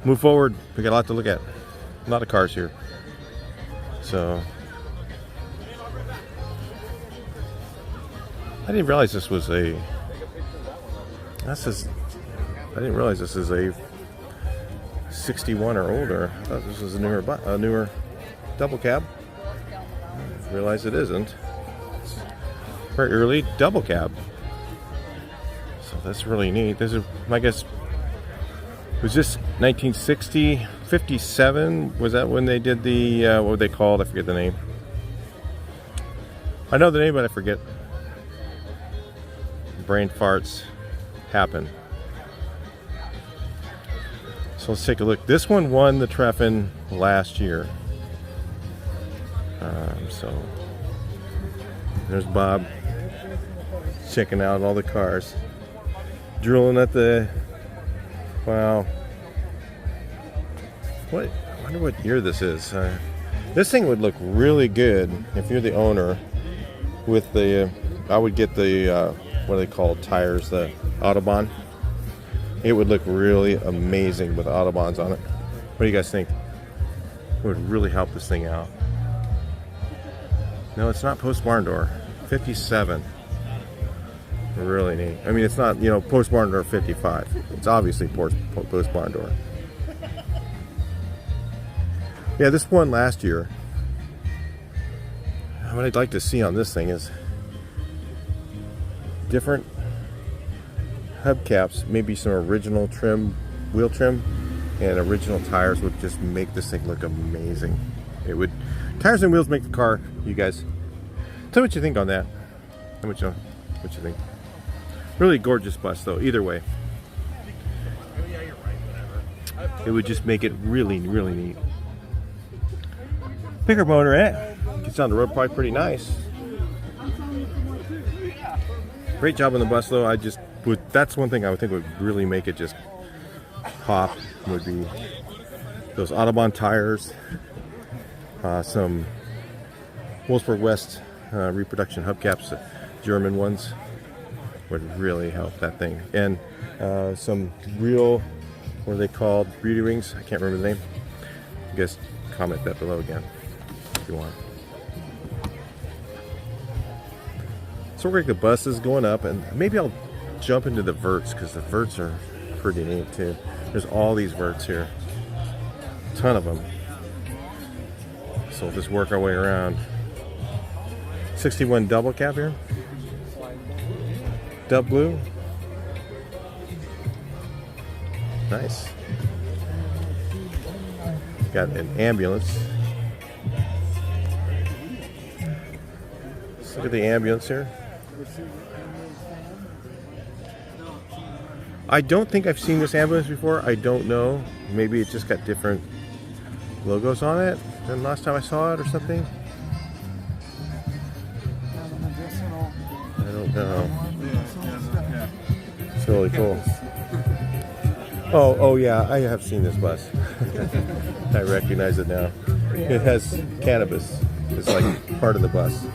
move forward. We got a lot to look at. A lot of cars here. So I didn't realize this was a. I didn't realize this is a 61 or older. I thought this was a newer double cab. I realize it isn't. It's very early double cab. So that's really neat. This is, I guess, was this 1960, 57? Was that when they did the, what were they called? I forget the name. I know the name, but I forget. Brain farts happen. So let's take a look. This one won the Treffen last year. So there's Bob checking out all the cars, drooling at the. Wow. What? I wonder what year this is. This thing would look really good if you're the owner. With the, I would get the what are they called, tires, the Autobahn. It would look really amazing with Autobahns on it. What do you guys think? It would really help this thing out. No, it's not post barn door. 57. Really neat. I mean, it's not, you know, post barn door 55. It's obviously post barn door. Yeah, this one last year. What I'd like to see on this thing is different hubcaps, maybe some original trim, wheel trim, and original tires would just make this thing look amazing. It would. Tires and wheels make the car. You guys, tell me what you think on that. What you think? Really gorgeous bus though. Either way, it would just make it really, really neat. Bigger motor, eh? Gets on the road probably pretty nice. Great job on the bus though. That's one thing I would think would really make it just pop, would be those Autobahn tires, some Wolfsburg West reproduction hubcaps, German ones, would really help that thing. And some real, what are they called, beauty rings? I can't remember the name. You guys comment that below again if you want. So we're like the bus is going up, and maybe I'll jump into the verts because the verts are pretty neat too. There's all these verts here, a ton of them. So we'll just work our way around. 61 double cab here, dub blue, nice. Got an ambulance. Let's look at the ambulance here. I don't think I've seen this ambulance before. I don't know. Maybe it just got different logos on it than last time I saw it or something. I don't know. It's really cool. Oh yeah, I have seen this bus. I recognize it now. It has cannabis. It's like part of the bus.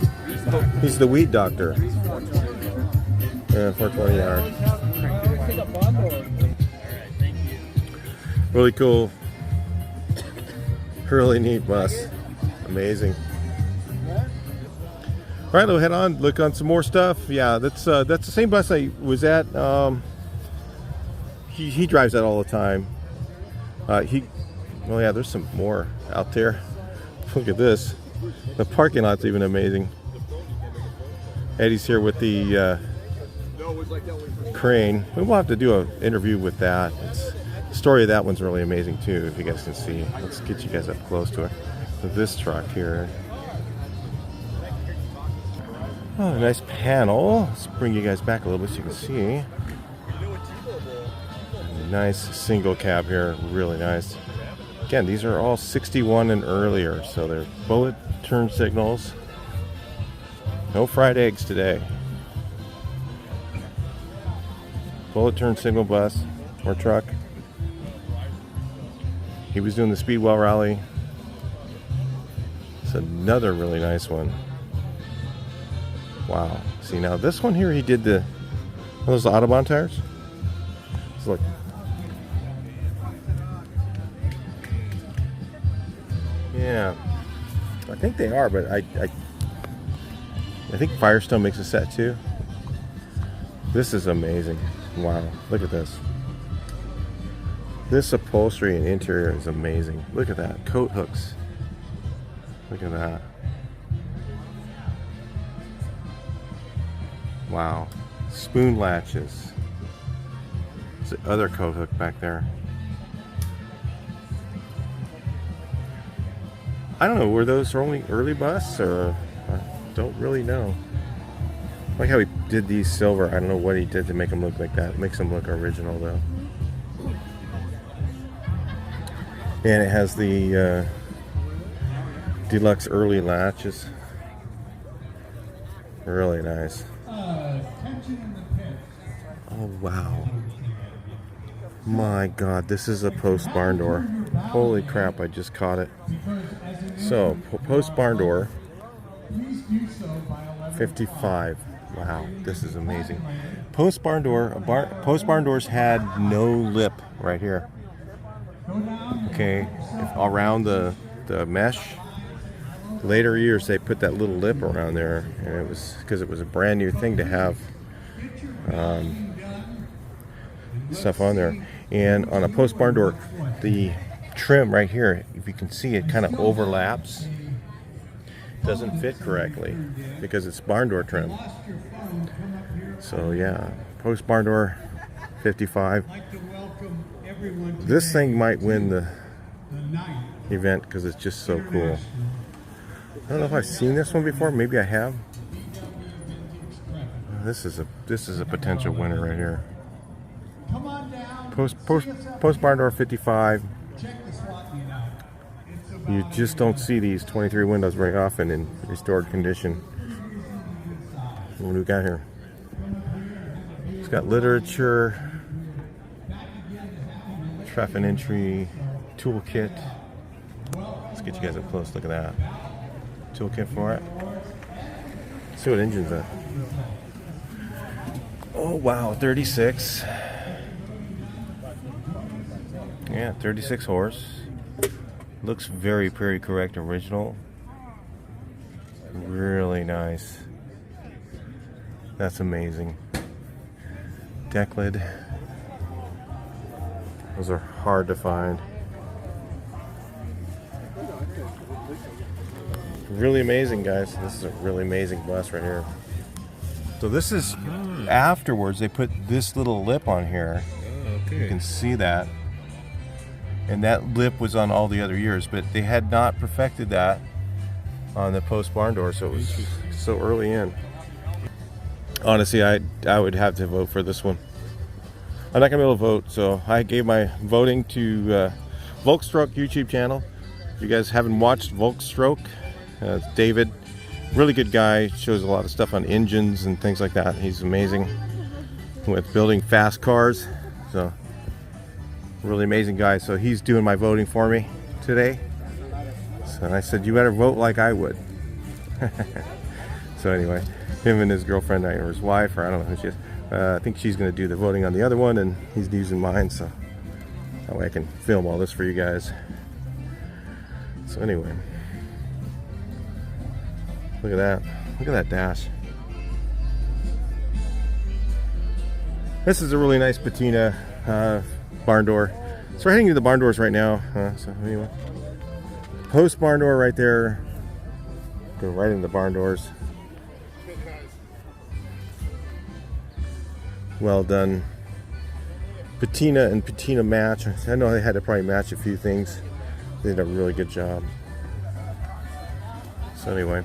He's the weed doctor. Yeah, 420R. Really cool. Really neat bus. Amazing. All right, we'll head on, look on some more stuff. Yeah, that's the same bus I was at. He drives that all the time. Well, yeah, there's some more out there. Look at this. The parking lot's even amazing. Eddie's here with the crane. We will have to do an interview with that. The story of that one's really amazing too, if you guys can see. Let's get you guys up close to it. This truck here. Oh, nice panel. Let's bring you guys back a little bit so you can see. Nice single cab here, really nice. Again, these are all 61 and earlier, so they're bullet turn signals. No fried eggs today. Bullet turn signal bus or truck. He was doing the Speedwell rally. It's another really nice one. Wow. See, now this one here, he did those Autobahn tires. So look. Yeah, I think they are, but I think Firestone makes a set too. This is amazing. Wow, look at this. This upholstery and interior is amazing. Look at that, coat hooks. Look at that. Wow, spoon latches. There's the other coat hook back there. I don't know, were those only early bus or I don't really know. I like how he did these silver. I don't know what he did to make them look like that. It makes them look original though. And it has the deluxe early latches. Really nice. Oh wow. My God, this is a post barn door. Holy crap, I just caught it. So, post barn door, 55. Wow, this is amazing. Post barn doors had no lip right here. Okay, around the mesh. Later years they put that little lip around there, and it was because it was a brand new thing to have stuff on there. And on a post barn door, the trim right here, if you can see, it kind of overlaps. Doesn't fit correctly because it's barn door trim. So yeah, post barn door 55. This thing might win the event because it's just so cool. I don't know if I've seen this one before. Maybe I have. This is a potential winner right here. Post barn door 55. You just don't see these 23 windows very often in restored condition. What do we got here? It's got literature, Treffen entry, toolkit. Let's get you guys up close. Look at that. Toolkit for it. Let's see what engine's at. Oh wow, 36. Yeah, 36 horse. Looks very correct original. Really nice. That's amazing. Deck lid. Those are hard to find. Really amazing, guys. This is a really amazing bus right here. So this is afterwards they put this little lip on here. Okay. You can see that. And that lip was on all the other years, but they had not perfected that on the post barn door, so it was so early in. Honestly, I would have to vote for this one. I'm not gonna be able to vote, so I gave my voting to Volkswagen YouTube channel. If you guys haven't watched Volkswagen, it's David, really good guy, shows a lot of stuff on engines and things like that. He's amazing with building fast cars, so really amazing guy. So he's doing my voting for me today. So I said, you better vote like I would. So anyway, him and his girlfriend, or his wife, or I don't know who she is, I think she's going to do the voting on the other one, and he's using mine, so that way I can film all this for you guys. So anyway, look at that. Look at that dash. This is a really nice patina barn door. So we're heading to the barn doors right now. So anyway, post barn door right there. Go right into the barn doors. Well done. Patina and patina match. I know they had to probably match a few things. They did a really good job. So anyway,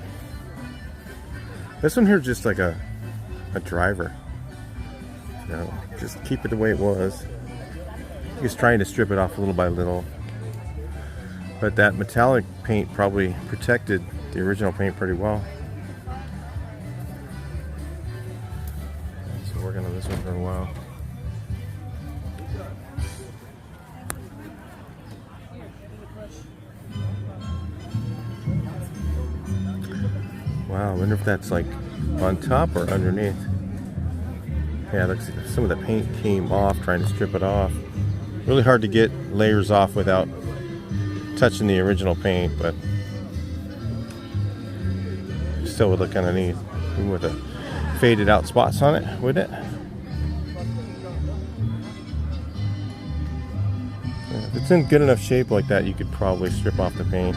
this one here is just like a driver. You know, just keep it the way it was. He's trying to strip it off little by little. But that metallic paint probably protected the original paint pretty well. So working on this one for a while. Wow, I wonder if that's like on top or underneath. Yeah, looks like some of the paint came off trying to strip it off. Really hard to get layers off without touching the original paint, but still would look kind of neat. Even with the faded out spots on it, wouldn't it? Yeah, if it's in good enough shape like that, you could probably strip off the paint.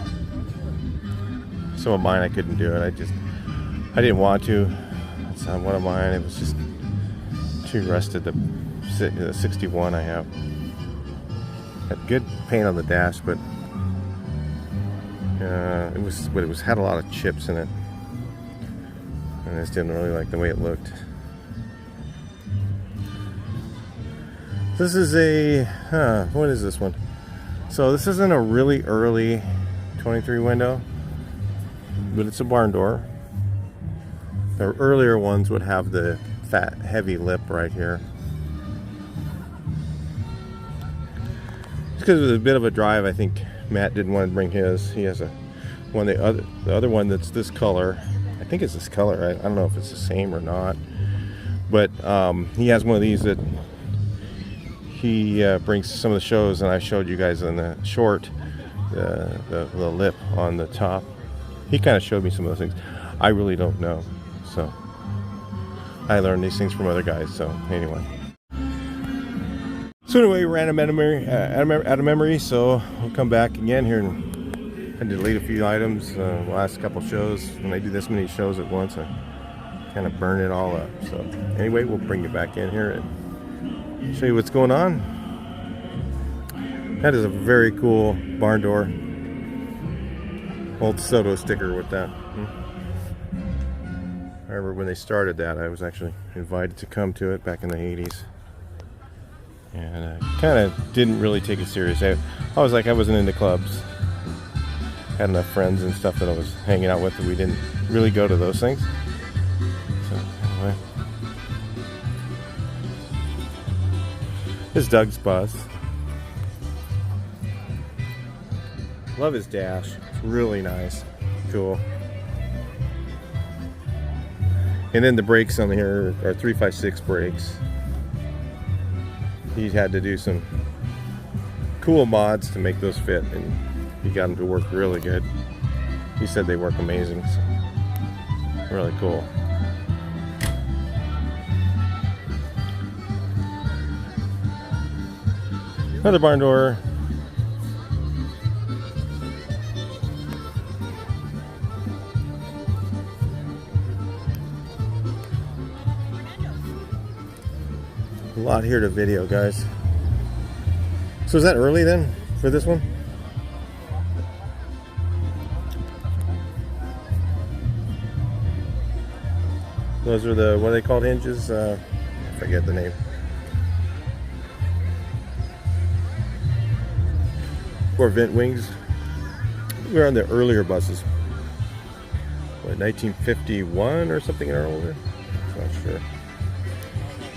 Some of mine I couldn't do it. I didn't want to. That's on one of mine. It was just too rusted. The 61 I have. Had good paint on the dash, but it had a lot of chips in it, and I just didn't really like the way it looked. This is what is this one? So this isn't a really early 23 window, but it's a barn door. The earlier ones would have the fat, heavy lip right here. Because it was a bit of a drive, I think Matt didn't want to bring his. He has the other one that's this color. I think it's this color. I don't know if it's the same or not. But he has one of these that he brings to some of the shows, and I showed you guys in the short the lip on the top. He kind of showed me some of those things. I really don't know. So I learned these things from other guys. So anyway. So anyway, we ran out of memory, so we'll come back again here and delete a few items. The last couple shows, when I do this many shows at once, I kind of burn it all up. So anyway, we'll bring you back in here and show you what's going on. That is a very cool barn door. Old Soto sticker with that. I remember when they started that, I was actually invited to come to it back in the 80s. And I kind of didn't really take it serious. I was like, I wasn't into clubs. Had enough friends and stuff that I was hanging out with that we didn't really go to those things. So anyway. This is Doug's bus. Love his dash. It's really nice. Cool. And then the brakes on here are 356 brakes. He had to do some cool mods to make those fit, and he got them to work really good. He said they work amazing. So really cool. Another barn door. A lot here to video, guys. So is that early then for this one? Those are the, what are they called, hinges? I forget the name. Or vent wings. We're on the earlier buses. What, 1951 or something or older? I'm not sure.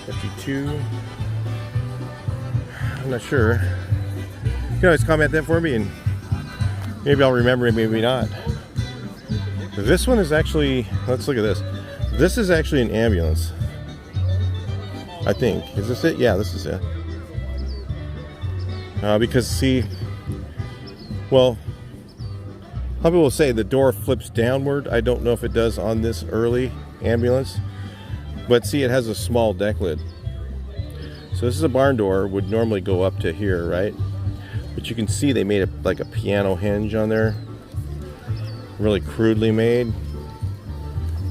52. I'm not sure. You can always comment that for me and maybe I'll remember it, maybe not. This one is actually, let's look at this. This is actually an ambulance. I think. Is this it? Yeah, this is it. Because see, well, a lot of people will say the door flips downward. I don't know if it does on this early ambulance. But see, it has a small deck lid. So this is a barn door, would normally go up to here, right? But you can see they made it like a piano hinge on there. Really crudely made.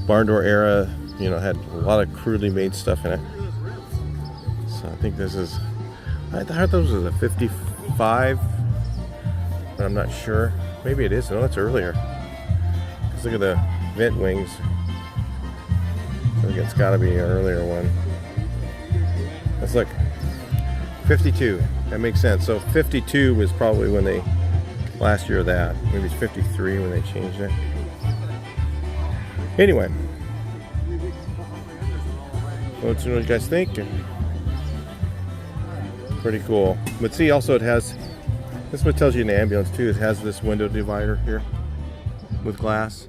Barn door era, you know, had a lot of crudely made stuff in it. So I think this is, I thought those were the 55, but I'm not sure. Maybe it is. No, it's earlier. Because look at the vent wings. I think it's got to be an earlier one. Let's look. 52. That makes sense. So 52 was probably when they, last year of that. Maybe it's 53 when they changed it. Anyway. What do you guys think? Pretty cool. But see, also it has, this is what tells you in the ambulance too. It has this window divider here with glass.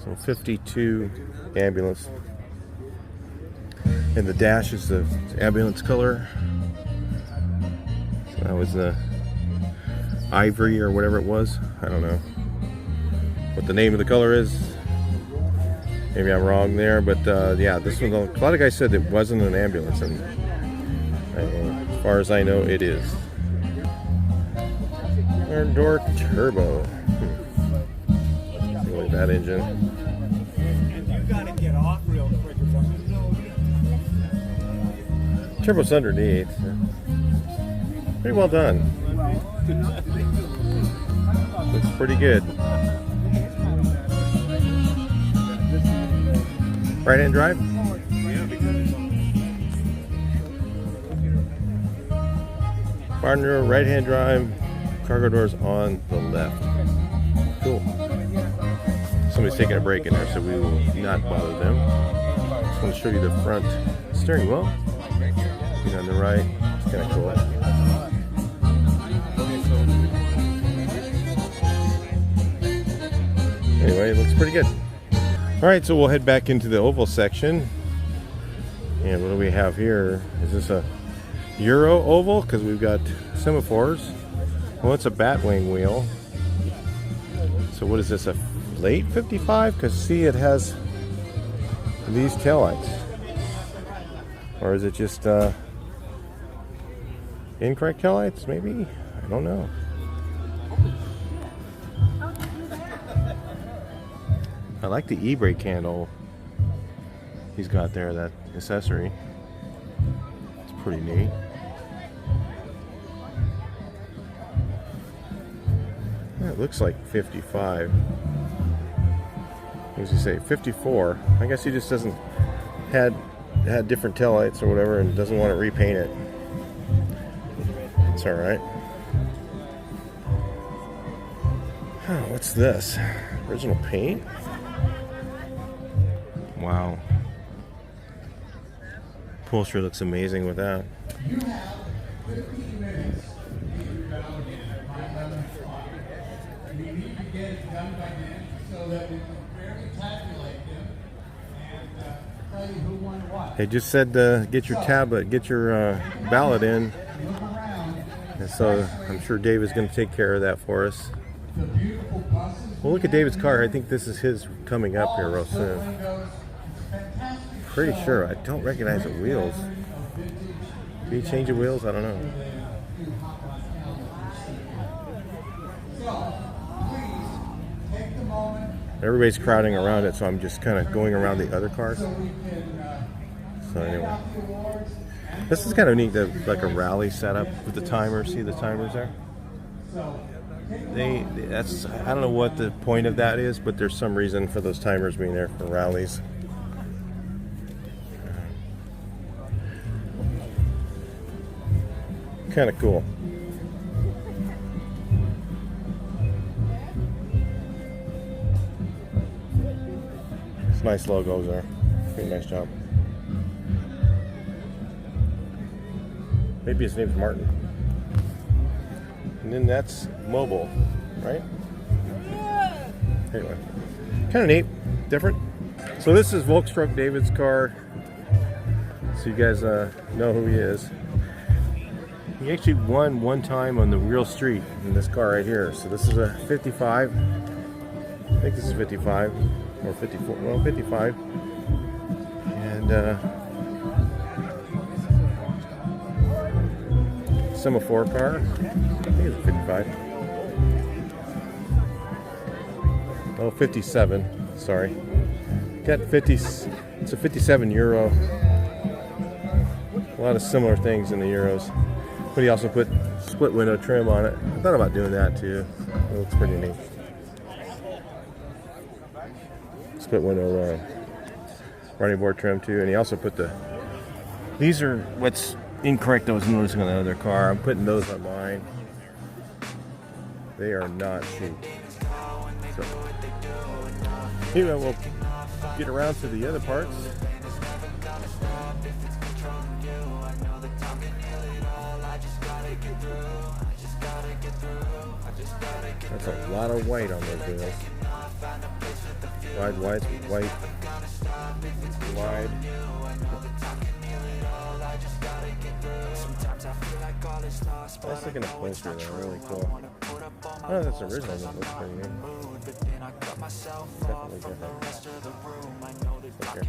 So 52 ambulance. And the dash is the ambulance color. So that was the ivory or whatever it was. I don't know what the name of the color is. Maybe I'm wrong there, but yeah, this one, a lot of guys said it wasn't an ambulance, and as far as I know, it is. Barndoor turbo. Really bad engine. And you gotta get off real quick or something. Turbo's underneath. Pretty well done. Looks pretty good. Right hand drive? Barndoor right hand drive. Cargo doors on the left. Cool. Somebody's taking a break in there, so we will not bother them. Just want to show you the front steering wheel. And on the right, it's kind of cool. Anyway, it looks pretty good. All right, so we'll head back into the oval section. And what do we have here? Is this a Euro oval? Because we've got semaphores. Well, it's a batwing wheel. So what is this, a late 55? Because see, it has these taillights. Or is it just incorrect taillights, maybe? I don't know. I like the e-brake handle he's got there, that accessory. It's pretty neat. Yeah, it looks like 55. What does he say? 54. I guess he just doesn't had different taillights or whatever and doesn't want to repaint it. It's alright. Oh, what's this? Original paint? Wow. Upholstery looks amazing with that. You have 15 minutes to get your ballot in at my 11 o'clock. We need to get it done by then so that we can fairly tabulate them and tell you who won what. They just said get your tablet, get your ballot in. Look around. And so I'm sure Dave is going to take care of that for us. The beautiful buses. Well, look at David's car. I think this is his coming up here real soon. Pretty sure. I don't recognize the wheels. Do you change the wheels? I don't know. Everybody's crowding around it, so I'm just kind of going around the other cars. So anyway, this is kind of neat. Like a rally setup with the timers. See the timers there? That's I don't know what the point of that is, but there's some reason for those timers being there for rallies. Kind of cool. It's nice logos there. Pretty nice job. Maybe his name's Martin. And then that's mobile, right? Anyway, kind of neat, different. So this is Volkswagen David's car. So you guys know who he is. He actually won one time on the real street in this car right here. So this is a 55. I think this is 55 or 54. Well, 55. And semaphore car. I think it's a 55. Oh, 57. Sorry. Got 50. It's a 57 Euro. A lot of similar things in the Euros. But he also put split window trim on it. I thought about doing that too. It looks pretty neat. Split window running board trim too. And he also put these are what's incorrect I was noticing on the other car. I'm putting those on mine. They are not cheap. So anyway, we'll get around to the other parts. That's a lot of white on those wheels. Wide whites with white. Wide. Nice looking upholstery though, really cool. Oh, that's original, that looks pretty neat. Definitely different. Okay.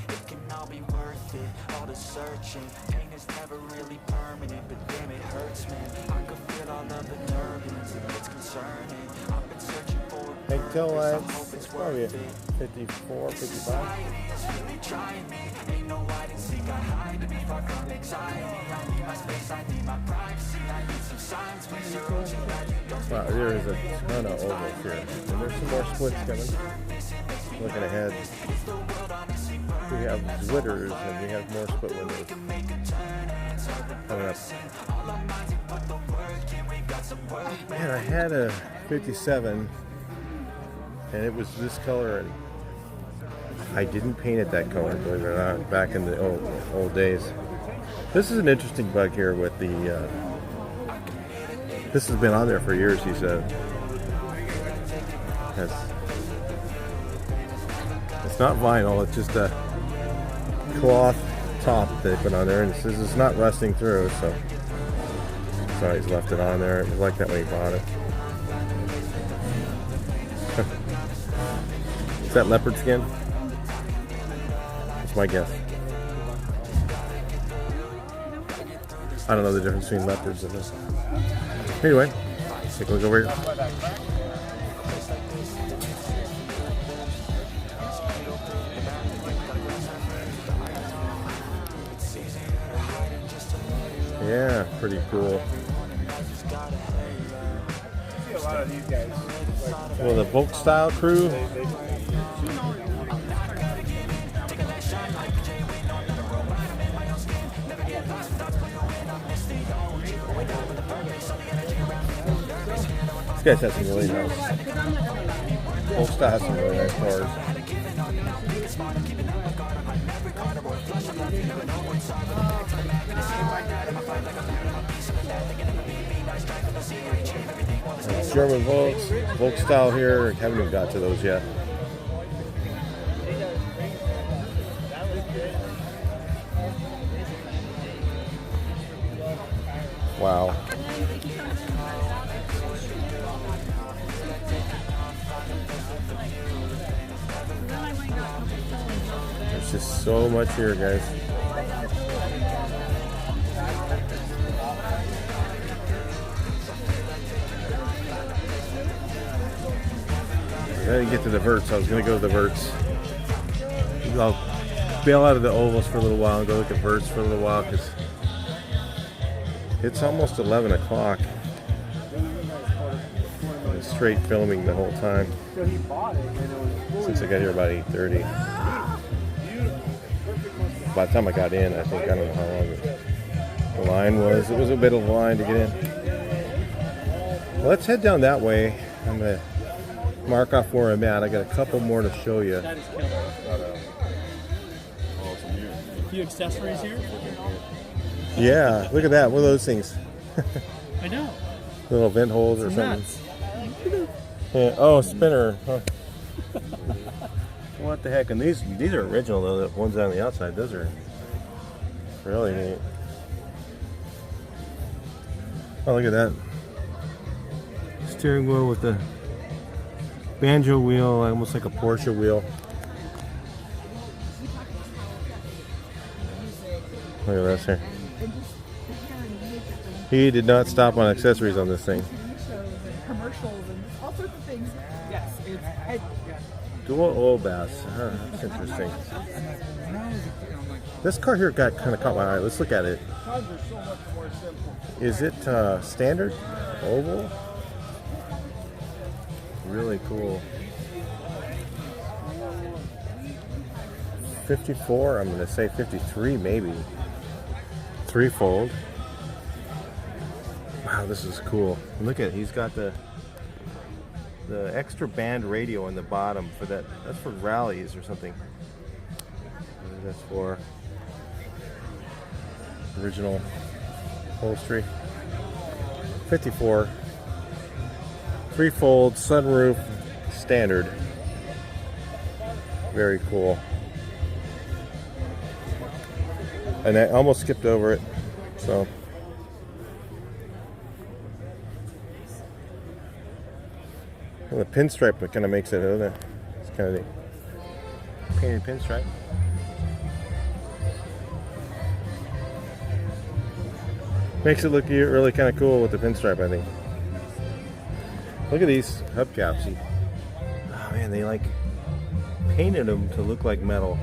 It can all be worth it, all the searching. Pain is never really permanent, but damn it hurts, man. I can feel all of the nerves, and it's concerning. I've been searching for a Big tail purpose, I lights, hope it's it's probably a worth it. 54, 55. It's really trying me, ain't no hide and seek, I hide to be far from anxiety. I need my space, I need my privacy, I need some silence, please, or else you got you don't. Wow, there is a ton of ovals here. And there's some more splits coming. Looking ahead. We have Zwitters and we have more split windows coming up. Man, I had a 57 and it was this color and I didn't paint it that color, believe it or not, back in the old days. This is an interesting bug here with the this has been on there for years, he said. It's not vinyl, it's just a cloth top they put on there, and it says it's not rusting through, so he's left it on there. It was like that when he bought it. Is that leopard skin? That's my guess. I don't know the difference between leopards and this. Anyway, take a look over here. Yeah, pretty cool. See a lot of these guys. Well, the Volk style crew. These guys have some really nice. Volk style has some really nice cars. German Volk style here. Haven't even got to those yet. Wow. There's just so much here, guys. I didn't get to the verts. I was going to go to the verts. I'll bail out of the ovals for a little while and go look at verts for a little while because it's almost 11 o'clock. I'm straight filming the whole time since I got here about 8:30. By the time I got in, I think, I don't know how long the line was. It was a bit of a line to get in. Well, let's head down that way. I'm going to mark off where I'm at. I got a couple more to show you. That is killer. A few accessories here. Yeah, look at that. What are those things? I know. Little vent holes or something. Nuts. Yeah. Oh, spinner. Huh. What the heck? And these are original though. The ones on the outside, those are really neat. Oh, look at that. Steering wheel with the banjo wheel, almost like a Porsche wheel. Look at this here. He did not stop on accessories on this thing. Commercials and all sorts of things. Yes, it's Dual oil baths. Huh, that's interesting. This car here got kind of caught my eye. Let's look at it. Is it standard oval? Really cool. 54, I'm going to say 53 maybe. Threefold. Wow, this is cool. Look at it. He's got the extra band radio on the bottom for that. That's for rallies or something. That's for original upholstery. 54. Threefold sunroof standard. Very cool. And I almost skipped over it. So and the pinstripe kind of makes it, doesn't it? It's kind of neat. Painted pinstripe. Makes it look really kind of cool with the pinstripe, I think. Look at these hubcaps. Oh man, they like painted them to look like metal.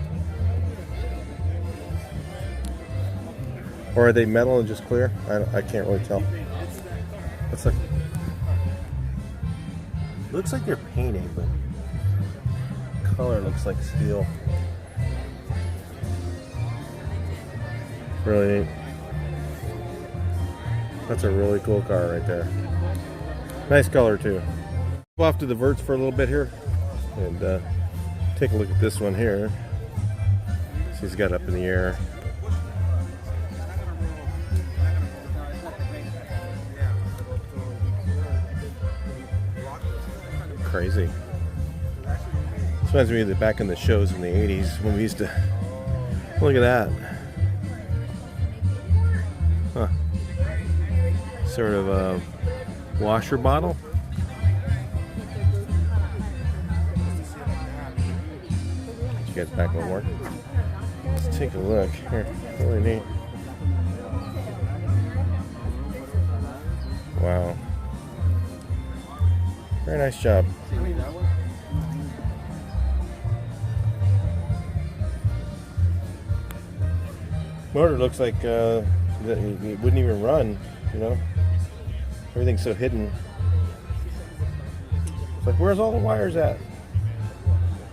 Or are they metal and just clear? I can't really tell. It's like, looks like they're painted, but color looks like steel. Really neat. That's a really cool car right there. Nice color too. Go off to the verts for a little bit here and take a look at this one here. So he's got up in the air. Crazy. reminds me of the back in the shows in the 80s when we used to look at that. Huh. Sort of a washer bottle. Get you guys back one more. Let's take a look here. Really neat. Wow. Very nice job. Motor looks like it wouldn't even run, you know. Everything's so hidden. It's like, where's all the wires at?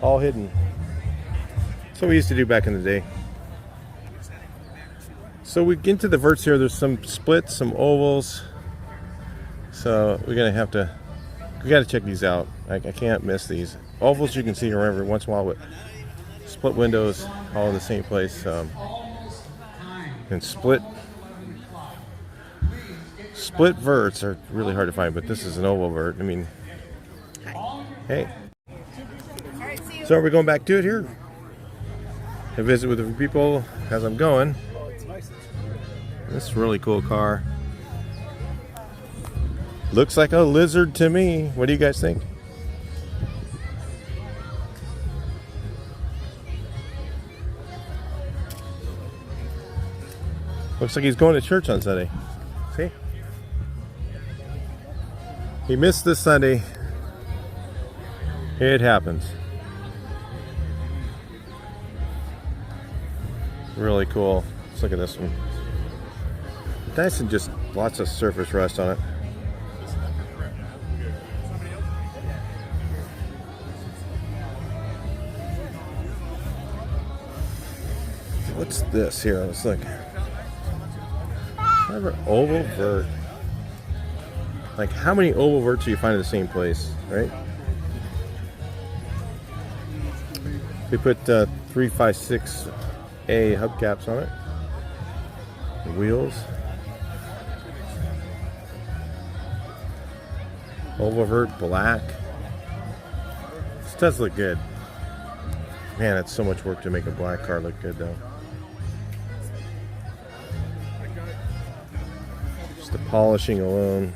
All hidden. That's what we used to do back in the day. So we get into the verts here. There's some splits, some ovals. So we're gonna have to. We got to check these out. I can't miss these. Ovals you can see every once in a while, but split windows all in the same place. And split verts are really hard to find, but this is an oval vert. I mean, hey. So are we going back to it here? I visit with the people as I'm going. This is a really cool car. Looks like a lizard to me. What do you guys think? Looks like he's going to church on Sunday. See? He missed this Sunday. It happens. Really cool. Let's look at this one. Nice and just lots of surface rust on it. What's this here? Let's look. Oval vert. Like, how many oval verts do you find in the same place, right? We put 356A hubcaps on it. The wheels. Oval vert black. This does look good. Man, it's so much work to make a black car look good, though. The polishing alone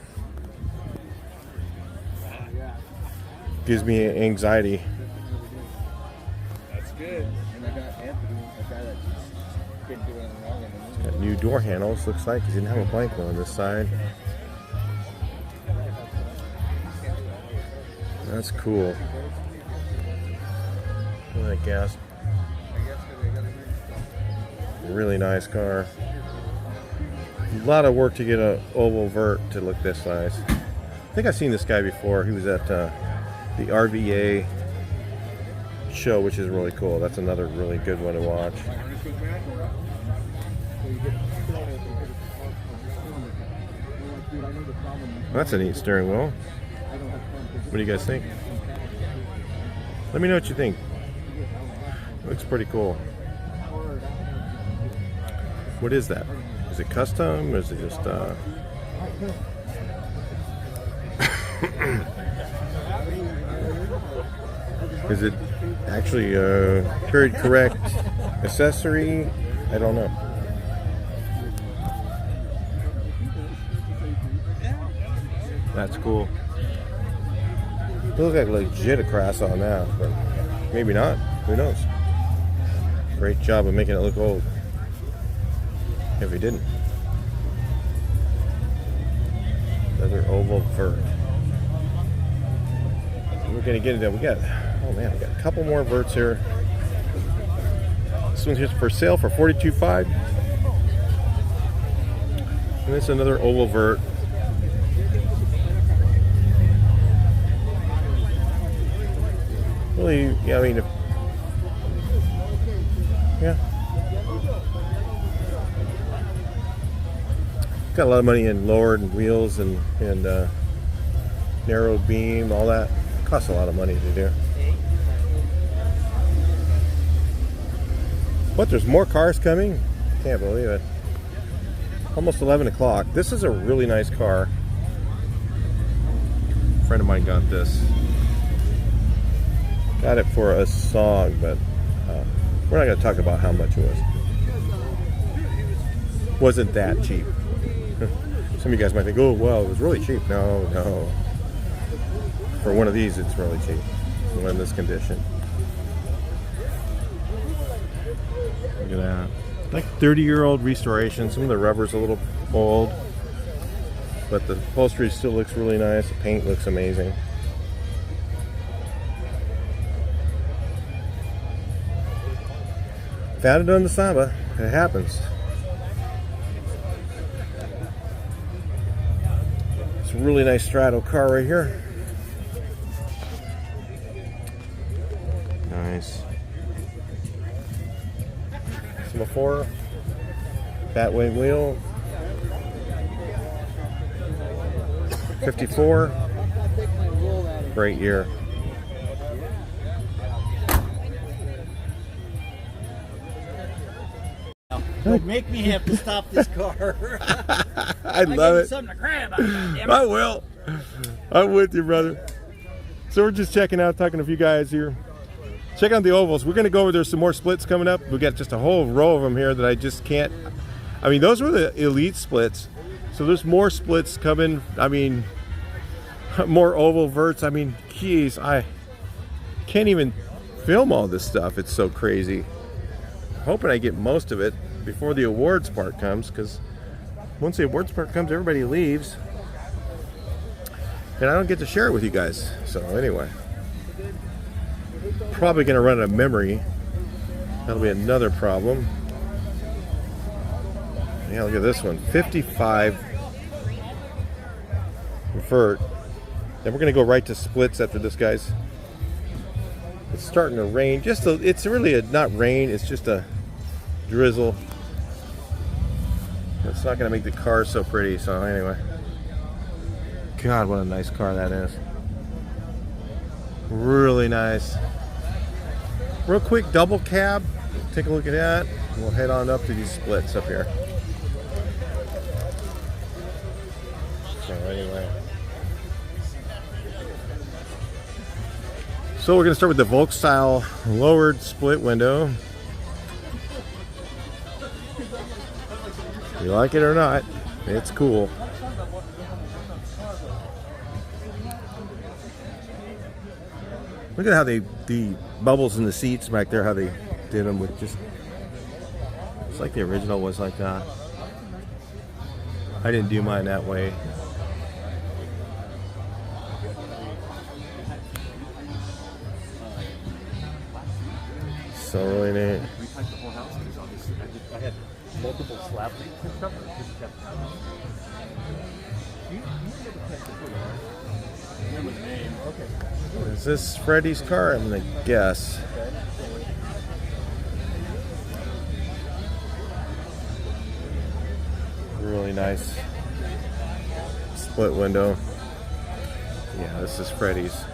gives me anxiety. That's good. And I got Anthony, a guy that didn't do anything wrong. It's got new door handles, looks like. He didn't have a blank one on this side. That's cool. Look at that gas. Really nice car. A lot of work to get an oval vert to look this nice. I think I've seen this guy before. He was at the RVA show, which is really cool. That's another really good one to watch. That's a neat steering wheel. What do you guys think? Let me know what you think. It looks pretty cool. What is that? Is it custom, or is it just is it actually a period correct accessory? I don't know. That's cool. It looks like legit a crash on that, but maybe not. Who knows? Great job of making it look old. If he didn't. Another oval vert. We're gonna get into. We got a couple more verts here. This one's here for sale for $42,500. And this is another oval vert. Really, yeah, I mean, yeah. Got a lot of money in lowered wheels and narrow beam, all that. It costs a lot of money to do. But there's more cars coming. Can't believe it. Almost 11 o'clock. This is a really nice car. A friend of mine got this. Got it for a song, but we're not going to talk about how much it was. Wasn't that cheap. Some of you guys might think, oh, well, it was really cheap. No, no. For one of these, it's really cheap. One in this condition. Look at that. Like 30-year-old restoration. Some of the rubber's a little old, but the upholstery still looks really nice. The paint looks amazing. Found it on the Samba. It happens. It's a really nice straddle car right here. Nice. Semaphore. Batwing wheel. 54. Great year. Don't make me have to stop this car. I love it. Something to cry about. I will. I'm with you, brother. So we're just checking out, talking to a few guys here. Check out the ovals. We're going to go over. There's some more splits coming up. We got just a whole row of them here that I just can't. I mean, those were the elite splits. So there's more splits coming. I mean, more oval verts. I mean, geez, I can't even film all this stuff. It's so crazy. I'm hoping I get most of it before the awards part comes, because once the awards part comes, everybody leaves. And I don't get to share it with you guys. So anyway. Probably going to run out of memory. That'll be another problem. Yeah, look at this one. 55 vert. Then we're going to go right to splits after this, guys. It's starting to rain. It's really not rain. It's just a drizzle. It's not going to make the car so pretty. So anyway. God, what a nice car that is. Really nice. Real quick double cab. Take a look at that. We'll head on up to these splits up here. So anyway. So we're going to start with the Volkswagen style lowered split window. You like it or not, it's cool. Look at how the bubbles in the seats back there, how they did them with just, it's like the original was like that. I didn't do mine that way. So really neat. We typed the whole house because obviously I had multiple slab leaks and stuff, and it just kept happening. Remember the name? Okay. Is this Freddy's car? I'm gonna guess. Really nice split window. Yeah, this is Freddy's.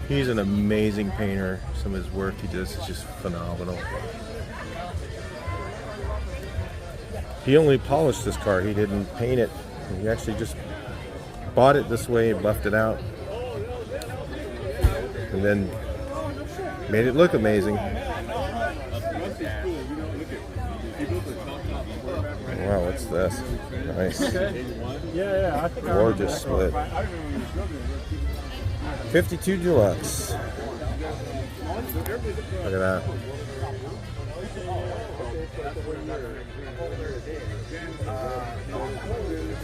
He's an amazing painter. Some of his work he does is just phenomenal. He only polished this car. He didn't paint it. He actually just bought it this way and left it out. And then made it look amazing. Wow, what's this? Nice. Yeah, I think gorgeous split. 52 Deluxe. Look at that.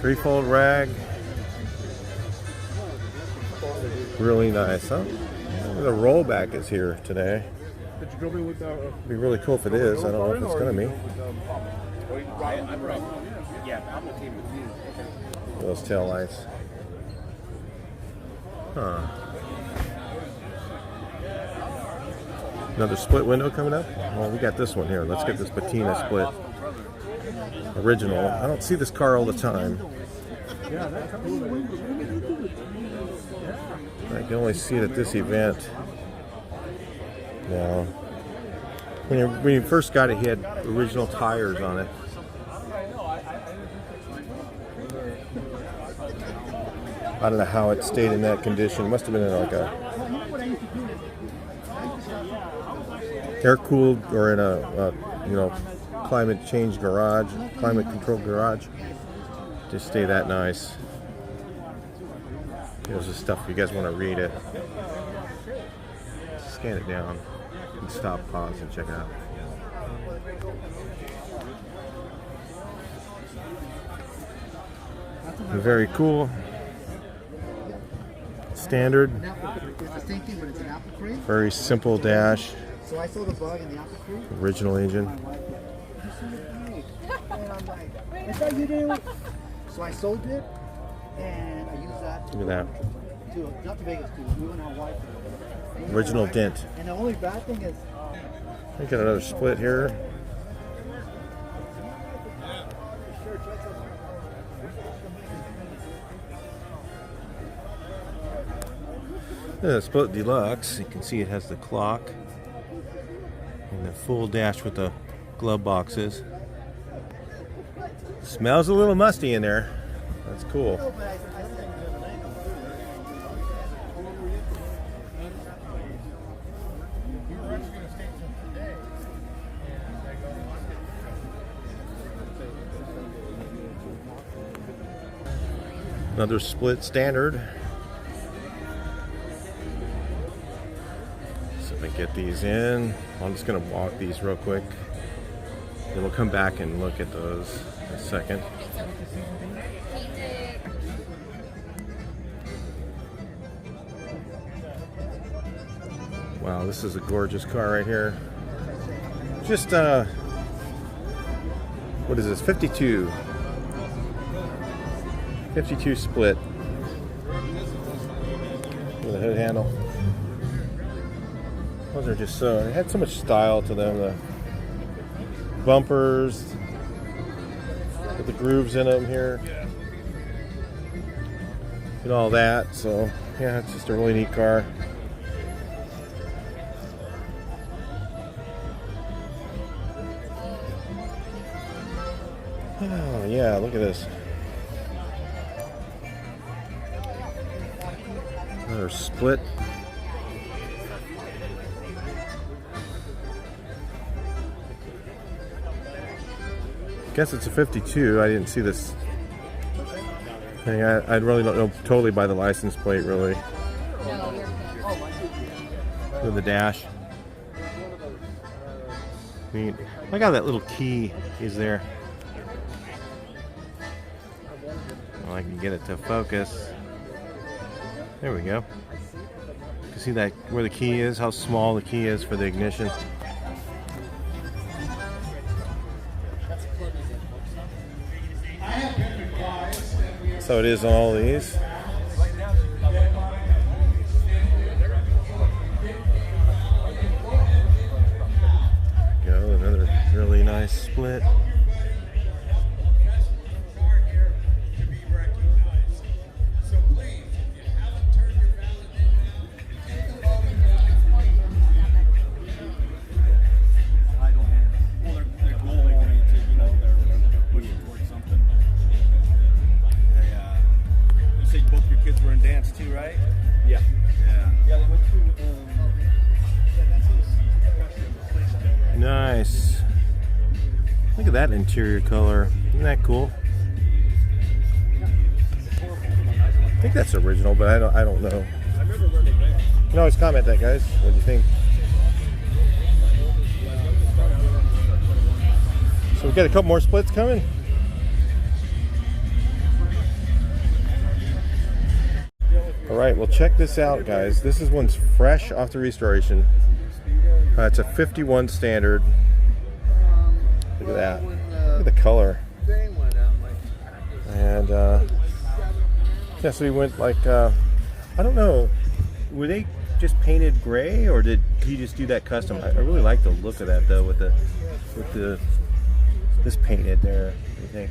Three-fold rag. Really nice, huh? The rollback is here today. It'd be really cool if it is. I don't know if it's going to be. Those tail lights. Huh. Another split window coming up? Well, we got this one here. Let's get this patina split. Original. I don't see this car all the time. I can only see it at this event. No. When you first got it, he had original tires on it. I don't know how it stayed in that condition. It must have been in like a air-cooled or in a you know, climate change garage, climate controlled garage. Just stay that nice. Here's the stuff if you guys want to read it. Scan it down and stop, pause, and check it out. Very cool. Standard. It's the same thing, but it's an apple crate. Very simple dash. So I sold a bug in the apple crate. Original engine. And I'm like, I thought you do. So I sold it, and I used that. Look at that. To not to Vegas, to we went on Hawaii. Original dent. And the only bad thing is, We got another split here. The Split Deluxe. You can see it has the clock and the full dash with the glove boxes. Smells a little musty in there. That's cool. Another Split Standard. So if I get these in, I'm just going to walk these real quick. Then we'll come back and look at those in a second. Wow, this is a gorgeous car right here. Just, what is this? 52 Split. With a hood handle. Those are just so, it had so much style to them. The bumpers with the grooves in them here. And all that. So, yeah, it's just a really neat car. Oh, yeah, look at this. Another Split. Guess it's a 52. I didn't see this thing. I really don't know totally by the license plate, really. With the dash. Neat. Look how that little key is there. Well, I can get it to focus. There we go. You can see that where the key is, how small the key is for the ignition. So it is on all these. Go, another really nice Split. Nice. Look at that interior color. Isn't that cool? I think that's original, but I don't know. You can always comment that, guys. What do you think? So we've got a couple more Splits coming. Alright, well check this out, guys. This is one's fresh off the restoration. It's a 51 Standard. Look at that. Look at the color. And yeah, so we went like I don't know, were they just painted gray or did he just do that custom? I really like the look of that though with the this painted there. What do you think?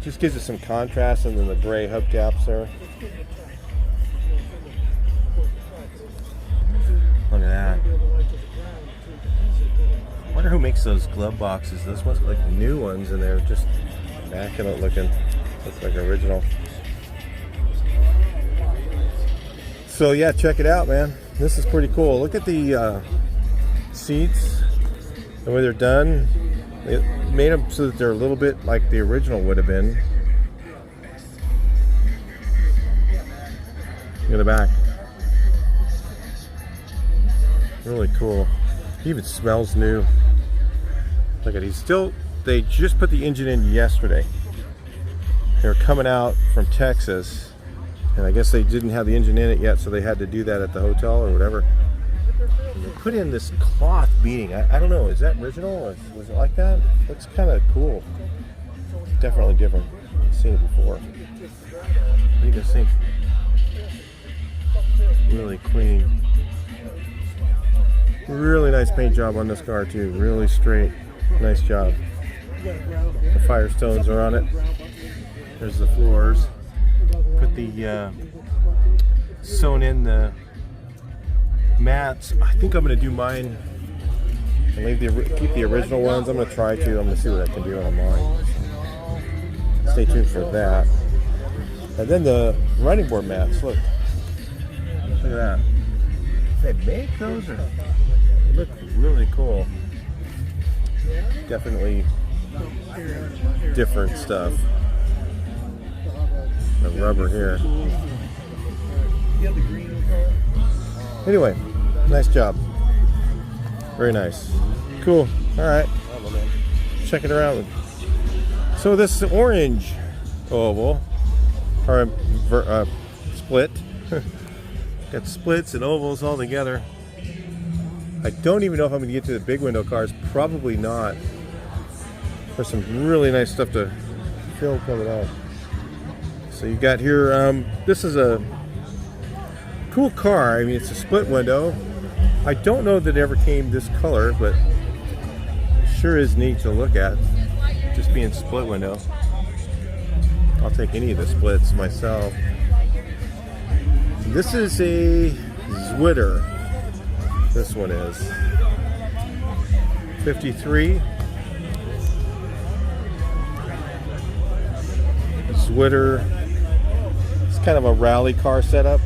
Just gives it some contrast, and then the gray hubcaps there. Look at that. I wonder who makes those glove boxes. Those ones look like new ones, and they're just immaculate looking. Looks like original. So yeah, check it out, man. This is pretty cool. Look at the seats, the way they're done. They made them so that they're a little bit like the original would have been. Look at the back. Really cool. He even smells new. Look at it. They just put the engine in yesterday. They're coming out from Texas, and I guess they didn't have the engine in it yet, so they had to do that at the hotel or whatever. And they put in this cloth beading. I don't know, is that original or was it like that? Looks kind of cool. Definitely different. I've seen it before. What do you guys think? Really clean. Really nice paint job on this car too. Really straight. Nice job. The Firestones are on it. There's the floors. Put the sewn in the mats. I think I'm going to do mine and keep the original ones. I'm going to try to. I'm going to see what I can do on mine. Stay tuned for that. And then the running board mats. Look at that. Did they make those? Or they look really cool. Definitely different stuff. The rubber here. Anyway, nice job. Very nice. Cool. Alright. Check it around. So this orange oval, or split, got splits and ovals all together. I don't even know if I'm going to get to the big window cars. Probably not. There's some really nice stuff to film coming out. So you got here, this is a cool car. I mean, it's a split window. I don't know that it ever came this color, but sure is neat to look at. Just being split window. I'll take any of the splits myself. This is a Zwitter. This one is 53 Zwitter. It's kind of a rally car setup.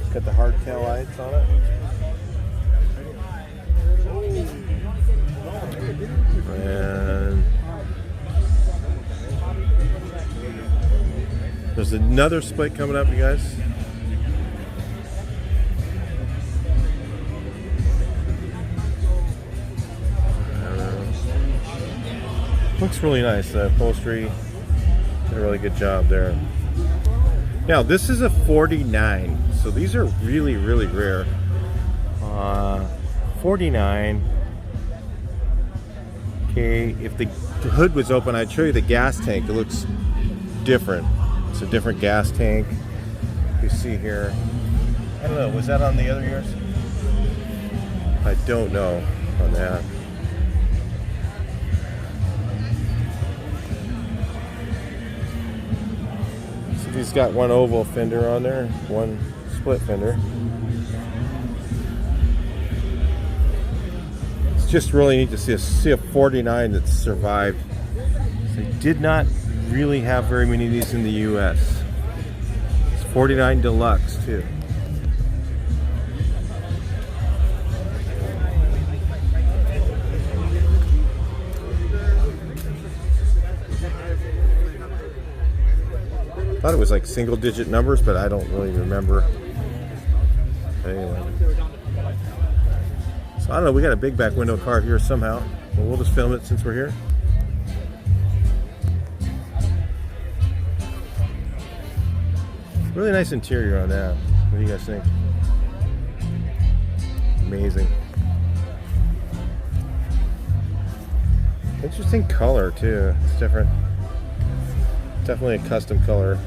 It's got the hardtail lights on it. And there's another split coming up, you guys. Looks really nice. The upholstery did a really good job there. Now this is a 49, so these are really, really rare. 49. Okay, if the hood was open, I'd show you the gas tank. It looks different. It's a different gas tank. You see here. I don't know. Was that on the other years? I don't know on that. He's got one oval fender on there, one split fender. It's just really neat to see a 49 that's survived. They did not really have very many of these in the US. It's 49 Deluxe too. I thought it was like single digit numbers, but I don't really remember. Anyway. So I don't know, we got a big back window car here somehow. But we'll just film it since we're here. Really nice interior on that. What do you guys think? Amazing. Interesting color too. It's different. Definitely a custom color.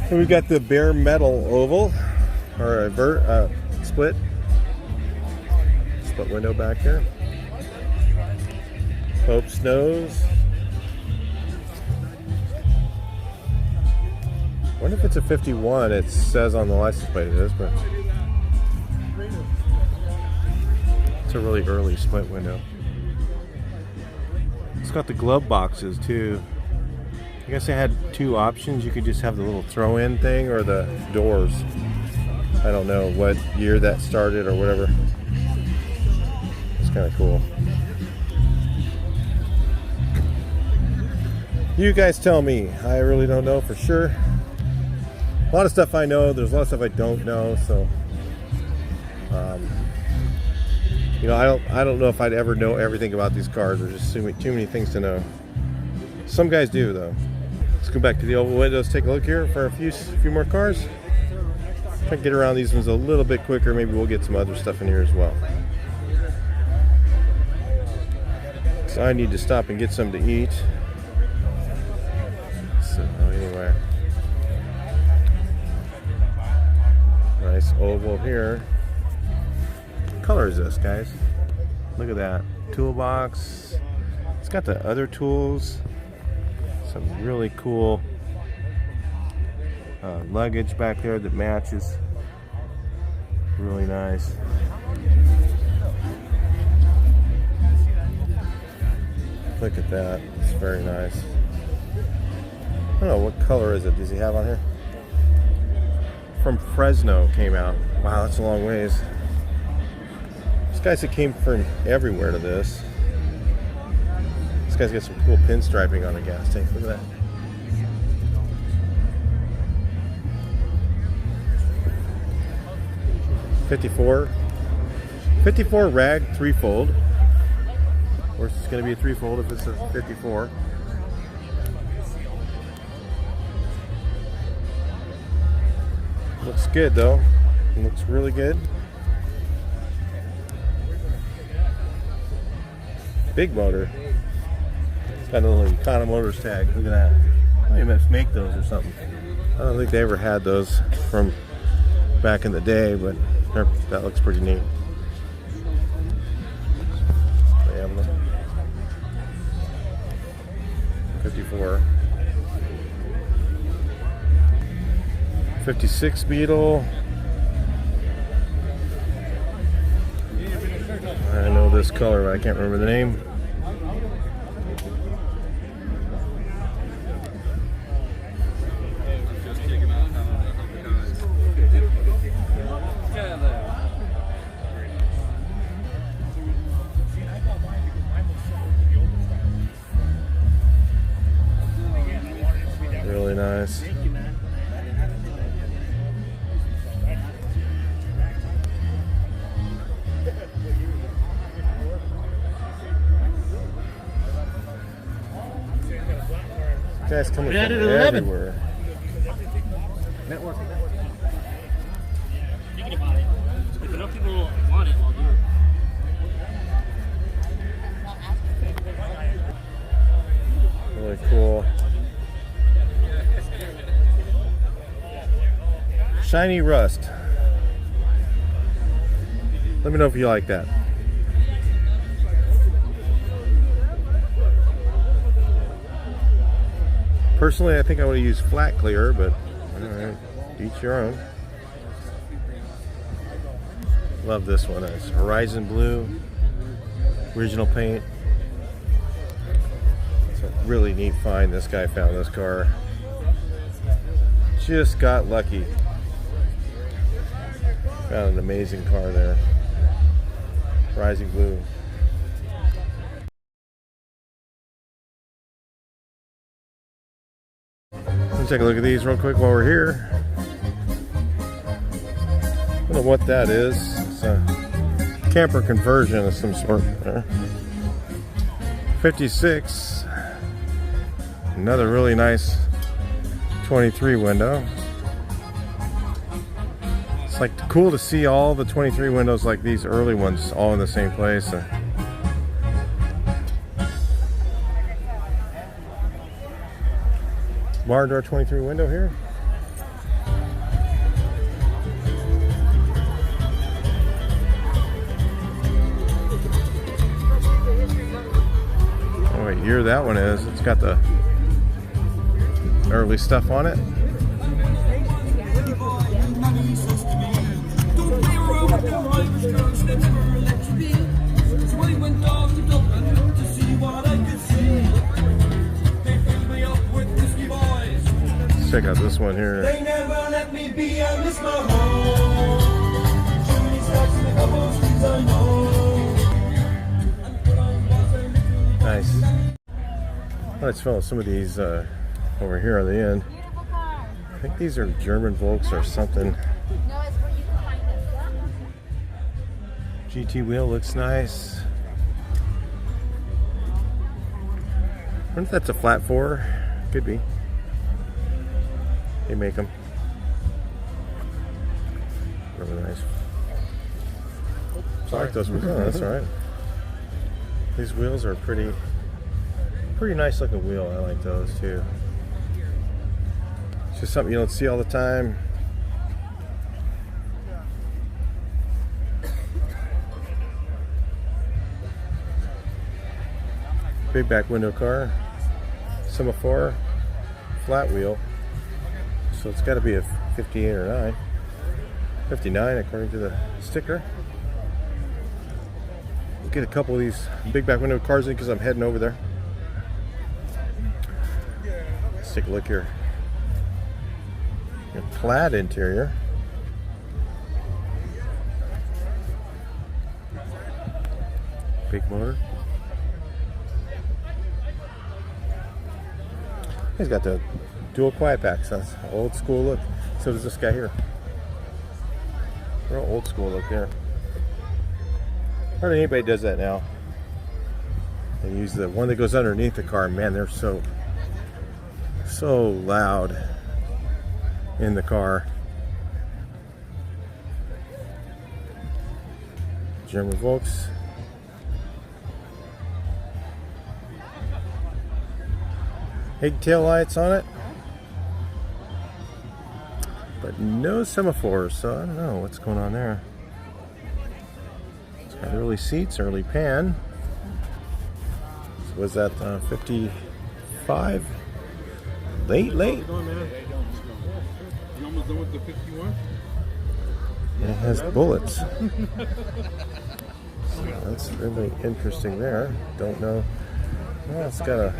So we got the bare metal oval, or a split window back here. Pope's nose. I wonder if it's a 51. It says on the license plate it is, but It's a really early split window. It's got the glove boxes too. I guess they had two options. You could just have the little throw-in thing or the doors. I don't know what year that started or whatever. It's kind of cool. You guys tell me. I really don't know for sure. A lot of stuff I know. There's a lot of stuff I don't know. So, you know, I don't know if I'd ever know everything about these cars. There's just too many things to know. Some guys do, though. Let's go back to the oval windows. Take a look here for a few more cars. Try to get around these ones a little bit quicker. Maybe we'll get some other stuff in here as well. So I need to stop and get some to eat. So anyway, nice oval here. What color is this, guys? Look at that toolbox. It's got the other tools. Some really cool luggage back there that matches. Really nice. Look at that. It's very nice. I don't know, what color is it? Does he have on here? From Fresno came out. Wow, that's a long ways. These guys that came from everywhere to this. This guy's got some cool pinstriping on the gas tank. Look at that. '54 rag 3-fold. Of course, it's going to be a 3-fold if it's a 54. Looks good though. It looks really good. Big motor. It's got a little Econo Motors tag. Look at that. They must make those or something. I don't think they ever had those from back in the day, but that looks pretty neat. They have them. 54. 56 Beetle. I know this color, but I can't remember the name. Really nice. Guys coming from everywhere. Network. Thinking about it. If enough people want it, I'll do it. Really cool. Shiny rust. Let me know if you like that. Personally, I think I would use flat clear, but alright, each your own. Love this one. It's Horizon Blue, original paint. It's a really neat find. This guy found this car. Just got lucky. Found an amazing car there. Rising Blue. Let's take a look at these real quick while we're here. I don't know what that is. It's a camper conversion of some sort there. 56. Another really nice 23 window. It's like cool to see all the 23 windows like these early ones all in the same place. Barndoor 23 window here. Oh, what year that one is. It's got the early stuff on it. Check out this one here. They never let me be, I miss my home. Chimney stacks in a couple streets I know. Nice. Let's follow some of these over here on the end. I think these are German Volks or something. GT wheel looks nice. I wonder if that's a flat 4. Could be. They make them. Really nice. I like those wheels. Oh, that's alright. These wheels are pretty nice looking wheel. I like those too. It's just something you don't see all the time. Big back window car, semaphore, flat wheel. So it's got to be a 58 or 9. 59 according to the sticker. We'll get a couple of these big back window cars in because I'm heading over there. Let's take a look here. Your plaid interior. Big motor. He's got the dual quiet packs. That's old school look. So does this guy here. Real old school look there. Hardly anybody does that now. They use the one that goes underneath the car. Man, they're so loud in the car. German Volks. Big tail lights on it, but no semaphores, so I don't know what's going on there. It's got early seats, early pan. So was that 55? Late. You almost done with the 51? It has bullets. So that's really interesting there. Don't know. Well, it's got a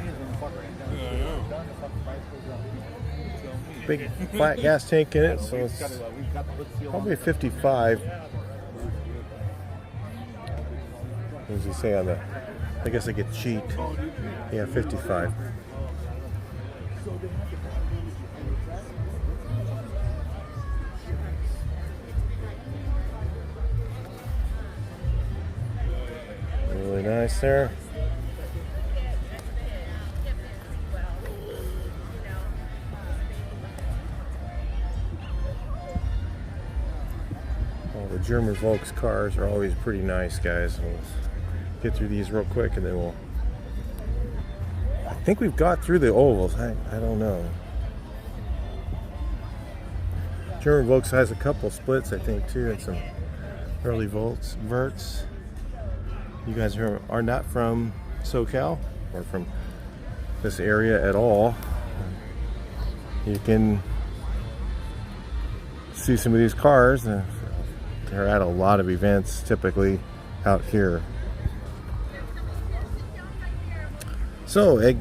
big flat gas tank in it, so it's probably 55. What does he say on the? I guess I get cheat. Yeah, 55. Really nice there. The German Volks cars are always pretty nice, guys. We'll get through these real quick and then we'll... I think we've got through the ovals. I don't know. German Volks has a couple splits, I think, too, and some early verts. You guys are not from SoCal or from this area at all. You can see some of these cars. They're at a lot of events typically out here. So a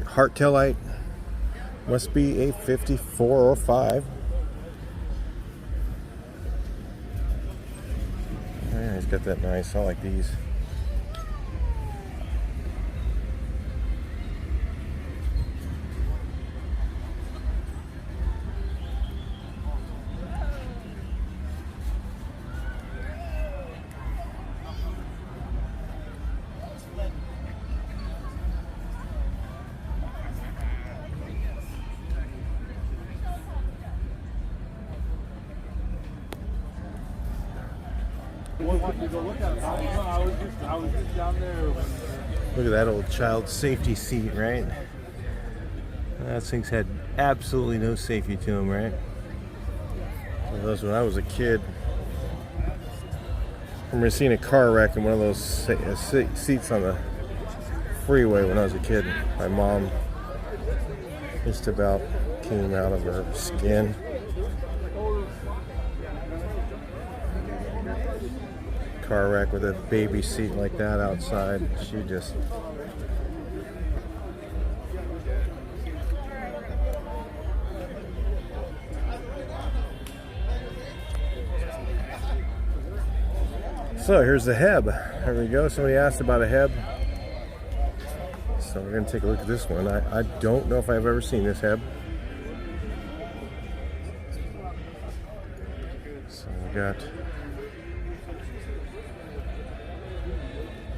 heart tail light must be a 54 or 5. Yeah, he's got that nice. I like these. Look at that old child safety seat, right? That thing's had absolutely no safety to them, right? One of those when I was a kid. I remember seeing a car wreck in one of those seats on the freeway when I was a kid. My mom just about came out of her skin. Car wreck with a baby seat like that outside. She just So here's the Heb. There we go. Somebody asked about a Heb. So we're going to take a look at this one. I don't know if I've ever seen this Heb. So we got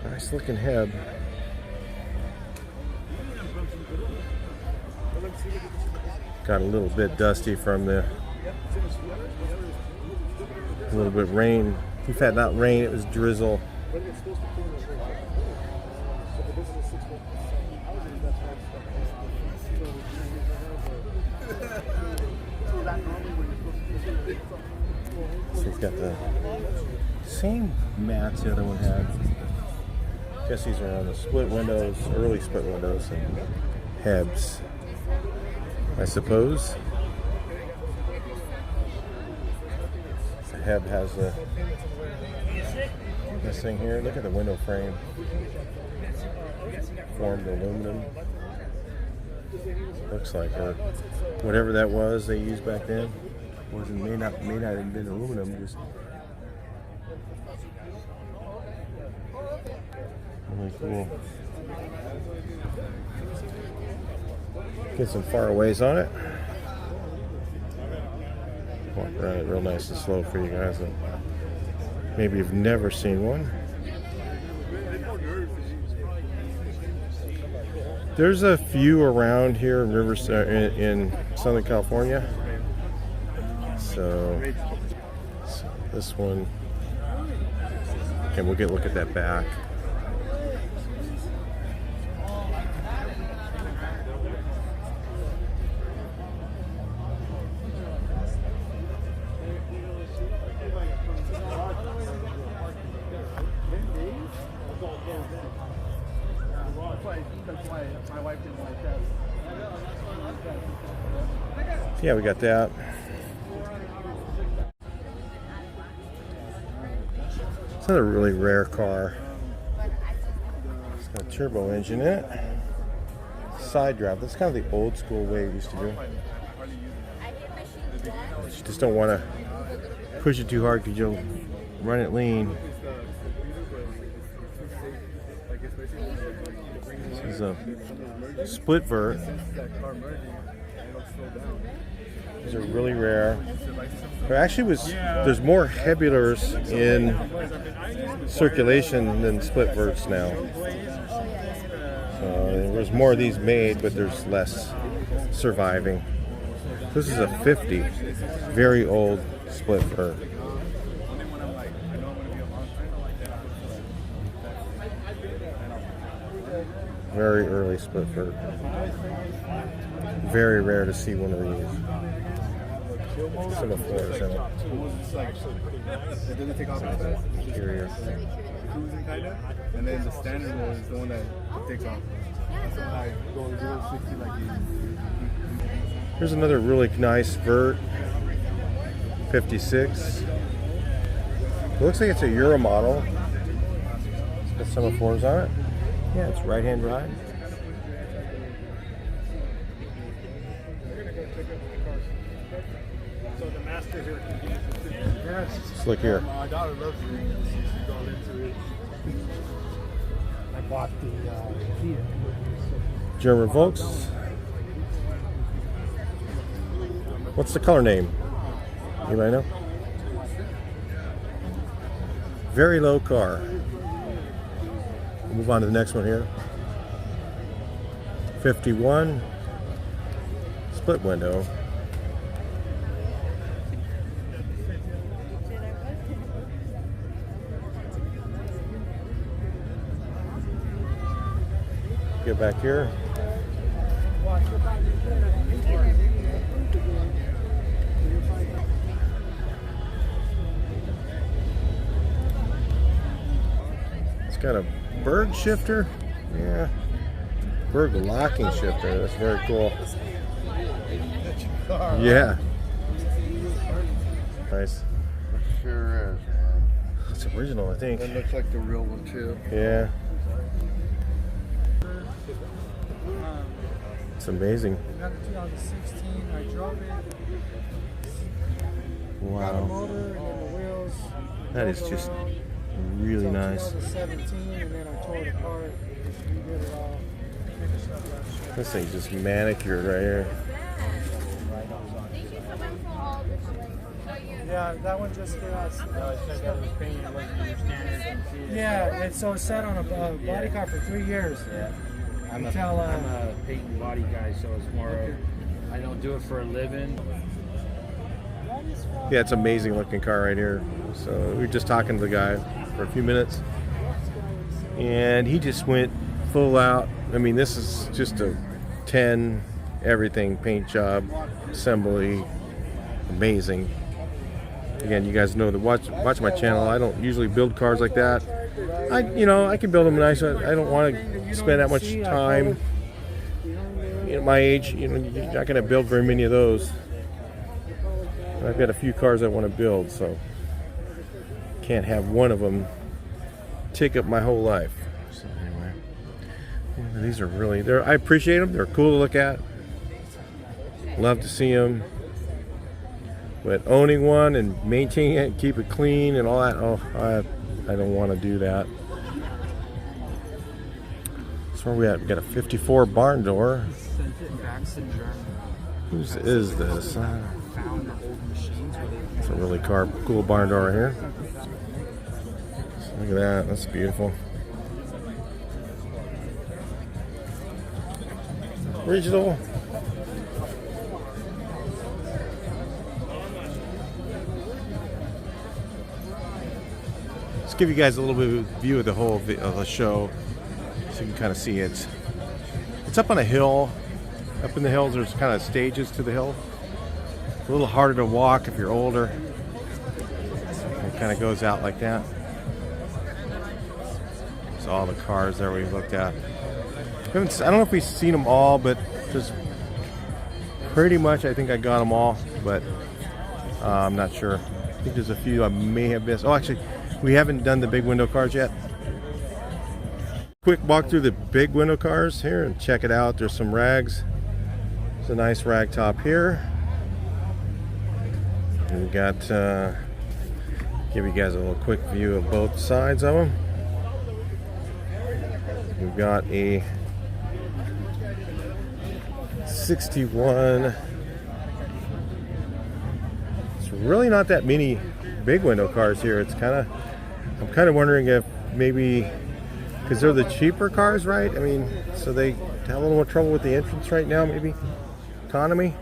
a nice looking Heb. Got a little bit dusty from the little bit rain. In fact, not rain, it was drizzle. So it's got the same mats the other one had. I guess these are on the split windows, early split windows, and Hebs, I suppose. The Heb has this thing here. Look at the window frame. Formed aluminum. Looks like whatever that was they used back then. May not have been aluminum. Just really cool. Get some faraways on it. Walk around it real nice and slow for you guys. And maybe you've never seen one. There's a few around here in in Southern California. So this one, okay, we'll get a look at that back. Yeah, we got that. It's another really rare car. It's got a turbo engine in it. Side drive. That's kind of the old school way it used to do. You just don't want to push it too hard because you'll run it lean. This is a split vert. These are really rare. There actually there's more Hebmullers in circulation than split verts now. There's more of these made, but there's less surviving. This is a 50, very old split vert. Very early split vert. Very rare to see one of these. Some of fours in it. It doesn't take off like that. Curious. Cruising kind of, and then the standard one is the one that takes off. That's why going 0 to 60 like you. Here's another really nice vert. 56. It looks like it's a Euro model. It's got some of fours on it. Yeah, it's right-hand drive. So the master here can use it. Yes. Let's look here. My daughter loves it. She's gone into it. I bought the Kia. German Volks. What's the color name? Anybody know? Very low car. We'll move on to the next one here. 51. Split window. Get back here. It's got a Berg shifter. Yeah. Berg locking shifter. That's very cool. Yeah. Nice. Sure is, man. It's original, I think. It looks like the real one too. Yeah. It's amazing. Got it 2016. I drove it. Got a Wow. motor and then the wheels. That is just really So nice. 2017, and then I tore it apart. We did it all. Finished up last year. This thing's just manicured right here. Yeah, that one just got. Yeah, and so it sat on a body car for 3 years. Yeah. I'm a Until, paint body guy, so it's more of, I don't do it for a living. Yeah, it's an amazing looking car right here. So we were just talking to the guy for a few minutes, and he just went full out. I mean, this is just a 10 everything paint job, assembly, amazing. Again, you guys know that watch my channel. I don't usually build cars like that. I can build them nice. I don't want to spend that much time. At my age, you're not going to build very many of those. I've got a few cars I want to build, so can't have one of them take up my whole life. So anyway, these are really, I appreciate them. They're cool to look at. Love to see them. But owning one and maintaining it, keep it clean and all that, oh, I don't want to do that. So where we at? We got a 54 barn door. Whose is this? It's a really cool barn door right here. Look at that, that's beautiful. Original. Let's give you guys a little bit of a view of the whole of the show, so you can kind of see it. It's up on a hill. Up in the hills, there's kind of stages to the hill. It's a little harder to walk if you're older. It kind of goes out like that. So all the cars there we looked at. I don't know if we've seen them all, but just pretty much I think I got them all, but I'm not sure. I think there's a few I may have missed. Oh, actually, we haven't done the big window cars yet. Quick walk through the big window cars here and check it out. There's some rags. It's a nice rag top here. And we got, give you guys a little quick view of both sides of them. We've got a 61. It's really not that many big window cars here. It's I'm kind of wondering if maybe, because they're the cheaper cars, right? I mean, so they have a little more trouble with the entrance right now, maybe? Economy?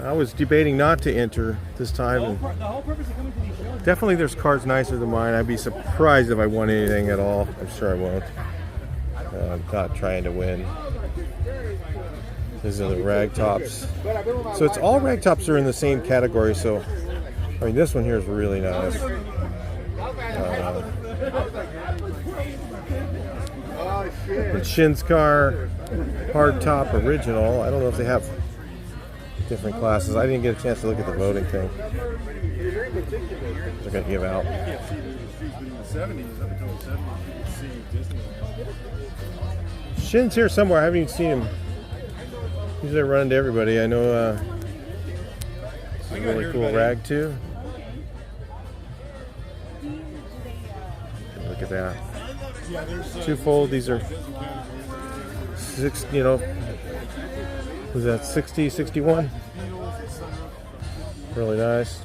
I was debating not to enter this time. And definitely there's cars nicer than mine. I'd be surprised if I won anything at all. I'm sure I won't. I'm not trying to win. These are the rag tops. So it's all rag tops are in the same category. So, I mean, this one here is really nice. The Shin's car hard top original. I don't know if they have different classes. I didn't get a chance to look at the voting thing. They're going to give out. Shin's here somewhere. I haven't even seen him. Usually run into everybody. I know it's a really cool rag too. Look at that. Two-fold. These are 6, was that 60, 61? Really nice.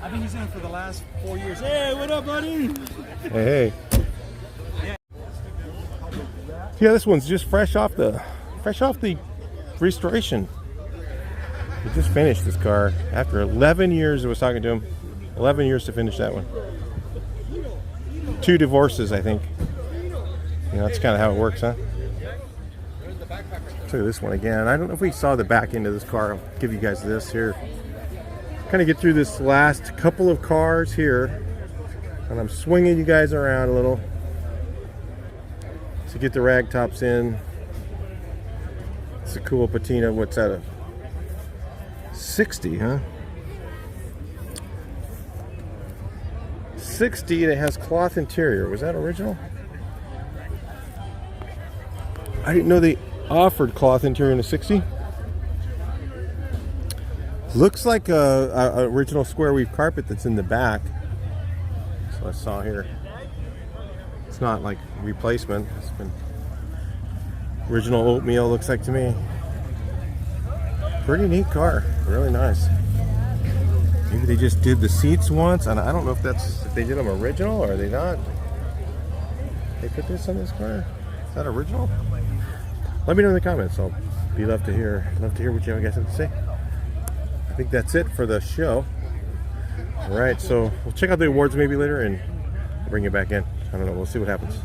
I think he's in for the last 4 years. Hey, what up, buddy? Hey. Yeah, this one's just fresh off the restoration. We just finished this car after 11 years. I was talking to him. 11 years to finish that one. 2 divorces, I think. That's kind of how it works, huh? Look at this one again. I don't know if we saw the back end of this car. I'll give you guys this here. Kind of get through this last couple of cars here, and I'm swinging you guys around a little to get the rag tops in. It's a cool patina. What's that? A 60, huh? 60, and it has cloth interior. Was that original? I didn't know they offered cloth interior in a 60. Looks like a original square weave carpet that's in the back. So I saw here. It's not like replacement. It's been original oatmeal, looks like to me. Pretty neat car, really nice. Maybe they just did the seats once, and I don't know if they did them original or are they not. They put this on this car. Is that original? Let me know in the comments. I'll be love to hear what you guys have to say. I think that's it for the show. All right, so we'll check out the awards maybe later and bring it back in. I don't know. We'll see what happens.